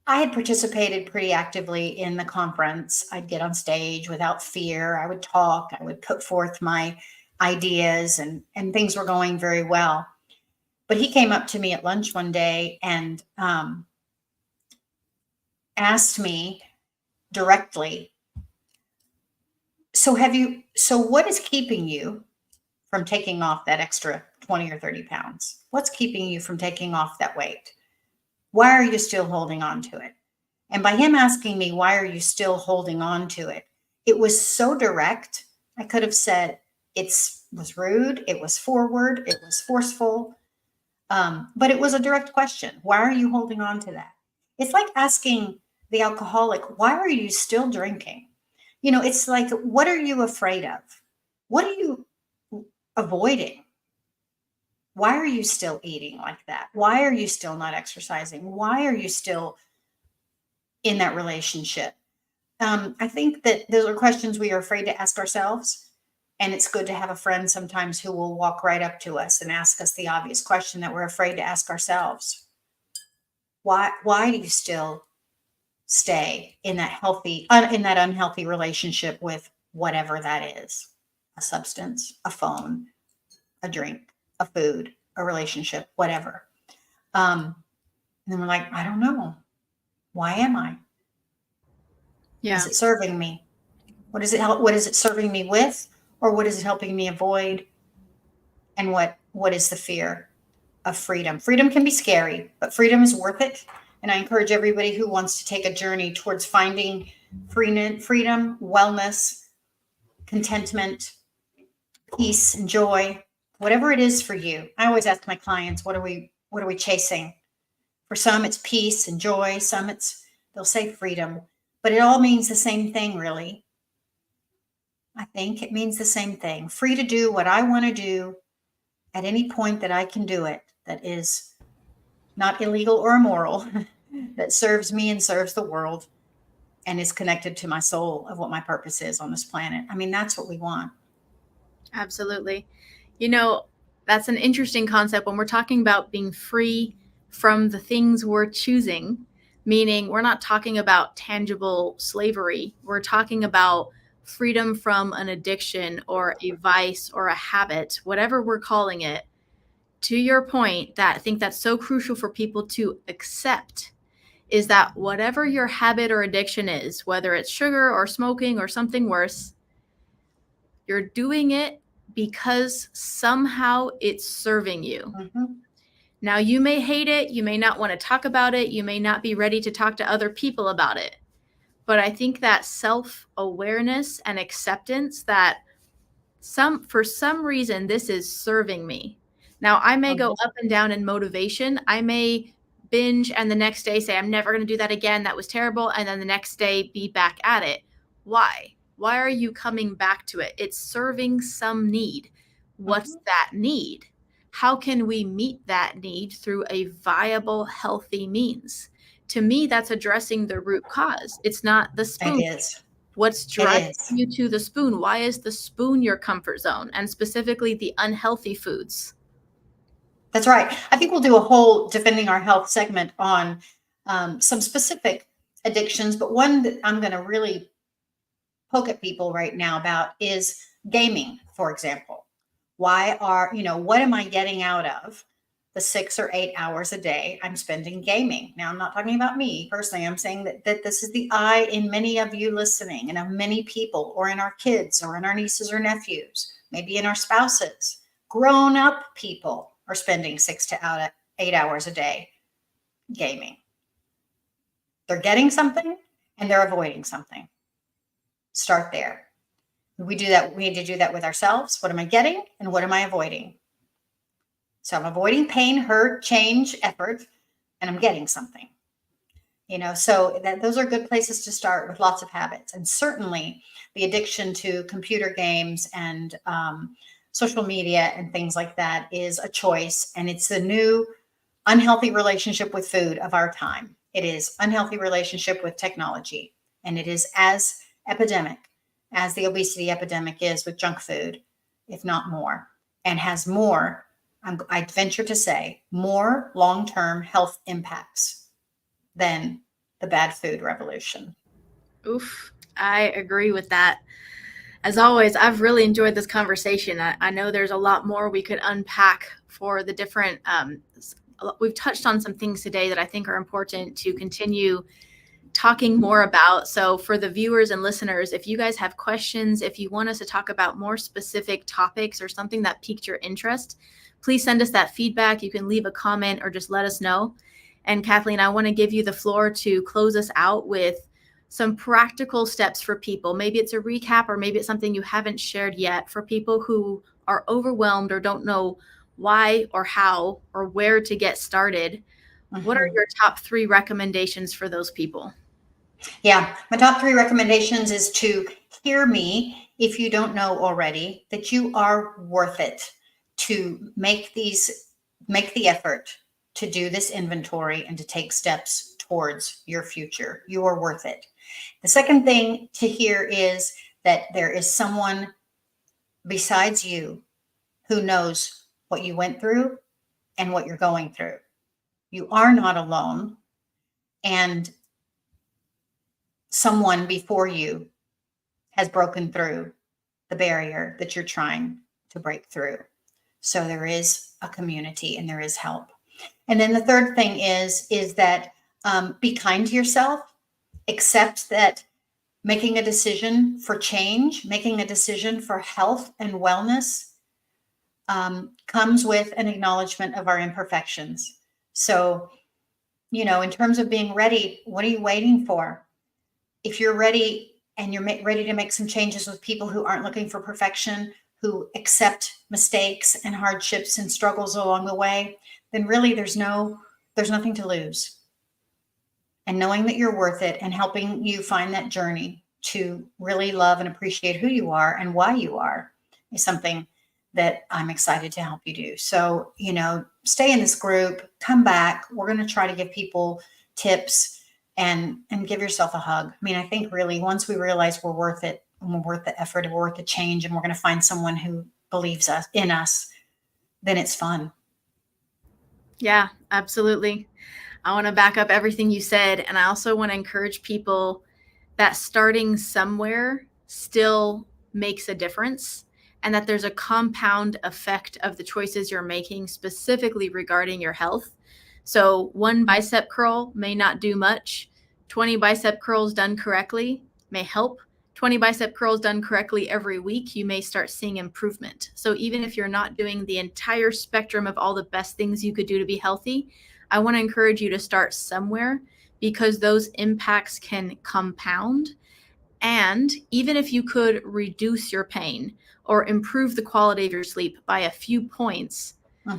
I had participated pretty actively in the conference. I'd get on stage without fear. I would talk. I would put forth my ideas, and things were going very well. But he came up to me at lunch one day and asked me directly, so what is keeping you from taking off that extra 20 or 30 pounds? What's keeping you from taking off that weight? Why are you still holding on to it? And by him asking me, why are you still holding on to it? It was so direct. I could have said it was rude, it was forward, it was forceful, but it was a direct question. Why are you holding on to that? It's like asking the alcoholic, why are you still drinking? It's like, what are you afraid of? What are you avoiding? Why are you still eating like that? Why are you still not exercising? Why are you still in that relationship? I think that those are questions we are afraid to ask ourselves. And it's good to have a friend sometimes who will walk right up to us and ask us the obvious question that we're afraid to ask ourselves. Why do you still stay in that unhealthy relationship with whatever that is? A substance, a phone, a drink, a food, a relationship, whatever. And then we're like, I don't know. Why am I? Yeah. Is it serving me? What is it serving me with? Or what is it helping me avoid? And what is the fear of freedom? Freedom can be scary, but freedom is worth it. And I encourage everybody who wants to take a journey towards finding freedom, wellness, contentment, peace, and joy, whatever it is for you. I always ask my clients, what are we chasing? For some, it's peace and joy. Some they'll say freedom, but it all means the same thing, really. I think it means the same thing. Free to do what I want to do at any point that I can do it, that is not illegal or immoral, that serves me and serves the world and is connected to my soul of what my purpose is on this planet. I mean, that's what we want. Absolutely. That's an interesting concept when we're talking about being free from the things we're choosing, meaning we're not talking about tangible slavery. We're talking about freedom from an addiction or a vice or a habit, whatever we're calling it. To your point, that I think that's so crucial for people to accept is that whatever your habit or addiction is, whether it's sugar or smoking or something worse, you're doing it because somehow it's serving you. Mm-hmm. Now, you may hate it. You may not want to talk about it. You may not be ready to talk to other people about it. But I think that self-awareness and acceptance that for some reason, this is serving me. Now, I may go up and down in motivation. I may binge and the next day say, I'm never going to do that again. That was terrible. And then the next day be back at it. Why? Why are you coming back to it? It's serving some need. What's that need? How can we meet that need through a viable, healthy means? To me, that's addressing the root cause. It's not the spoon. It is. What's driving you to the spoon? Why is the spoon your comfort zone? And specifically the unhealthy foods. That's right. I think we'll do a whole Defending Our Health segment on some specific addictions, but one that I'm going to really poke at people right now about is gaming, for example. What am I getting out of the 6 or 8 hours a day I'm spending gaming? Now, I'm not talking about me personally. I'm saying that this is the I in many of you listening, and of many people, or in our kids, or in our nieces or nephews, maybe in our spouses. Grown up people are spending 6 to 8 hours a day gaming. They're getting something and they're avoiding something. Start there. We do that. We need to do that with ourselves. What am I getting and what am I avoiding? So I'm avoiding pain, hurt, change, effort, and I'm getting something. So those are good places to start with lots of habits. And certainly the addiction to computer games and social media and things like that is a choice. And it's the new unhealthy relationship with food of our time. It is unhealthy relationship with technology. And it is as epidemic as the obesity epidemic is with junk food, if not more, and has more, I'd venture to say, more long-term health impacts than the bad food revolution. Oof, I agree with that. As always, I've really enjoyed this conversation. I know there's a lot more we could unpack for the different, we've touched on some things today that I think are important to continue talking more about. So for the viewers and listeners, if you guys have questions, if you want us to talk about more specific topics or something that piqued your interest, please send us that feedback. You can leave a comment or just let us know. And Kathleen, I want to give you the floor to close us out with some practical steps for people. Maybe it's a recap, or maybe it's something you haven't shared yet for people who are overwhelmed or don't know why or how or where to get started. What are your top 3 recommendations for those people? Yeah, my top 3 recommendations is to hear me, if you don't know already, that you are worth it to make the effort to do this inventory and to take steps towards your future. You are worth it. The second thing to hear is that there is someone besides you who knows what you went through and what you're going through. You are not alone, and someone before you has broken through the barrier that you're trying to break through. So there is a community and there is help. And then the third thing is that be kind to yourself. Accept that making a decision for change, making a decision for health and wellness comes with an acknowledgement of our imperfections. So, in terms of being ready, what are you waiting for? If you're ready and you're ready to make some changes with people who aren't looking for perfection, who accept mistakes and hardships and struggles along the way, then really there's nothing to lose. And knowing that you're worth it and helping you find that journey to really love and appreciate who you are and why you are is something that I'm excited to help you do. So, stay in this group, come back. We're going to try to give people tips and give yourself a hug. I mean, I think really once we realize we're worth it and we're worth the effort and we're worth the change and we're going to find someone who believes in us, then it's fun. Yeah, absolutely. I want to back up everything you said. And I also want to encourage people that starting somewhere still makes a difference, and that there's a compound effect of the choices you're making specifically regarding your health. So 1 bicep curl may not do much. 20 bicep curls done correctly may help. 20 bicep curls done correctly every week, you may start seeing improvement. So even if you're not doing the entire spectrum of all the best things you could do to be healthy, I want to encourage you to start somewhere, because those impacts can compound. And even if you could reduce your pain or improve the quality of your sleep by a few points,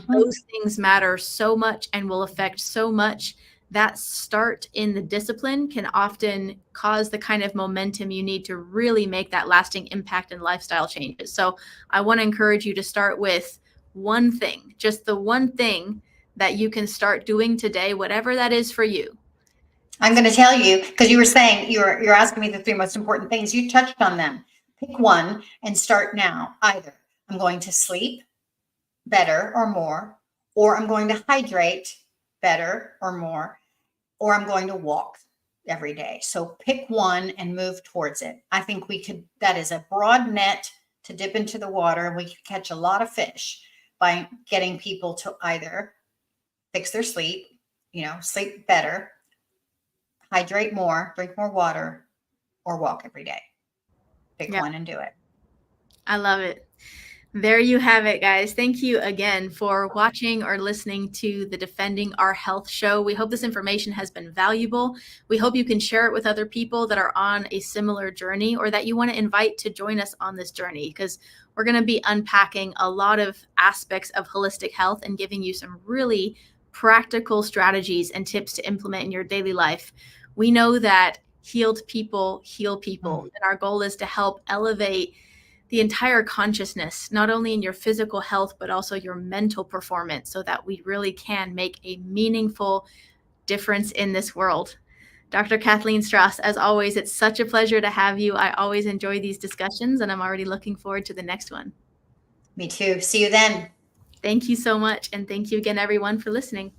those things matter so much and will affect so much. That start in the discipline can often cause the kind of momentum you need to really make that lasting impact and lifestyle changes. So I want to encourage you to start with one thing, just the one thing that you can start doing today, whatever that is for you. I'm going to tell you, because you were saying you're asking me the 3 most important things. You touched on them. Pick one and start now. Either I'm going to sleep better or more, or I'm going to hydrate better or more, or I'm going to walk every day. So pick one and move towards it. I think that is a broad net to dip into the water, and we could catch a lot of fish by getting people to either fix their sleep, sleep better, hydrate more, drink more water, or walk every day. Pick one and do it. I love it. There you have it, guys. Thank you again for watching or listening to the Defending Our Health show. We hope this information has been valuable. We hope you can share it with other people that are on a similar journey, or that you want to invite to join us on this journey, because we're going to be unpacking a lot of aspects of holistic health and giving you some really practical strategies and tips to implement in your daily life. We know that healed people heal people, and our goal is to help elevate the entire consciousness, not only in your physical health, but also your mental performance, so that we really can make a meaningful difference in this world. Dr. Kathleen Stross, as always, it's such a pleasure to have you. I always enjoy these discussions, and I'm already looking forward to the next one. Me too. See you then. Thank you so much. And thank you again, everyone, for listening.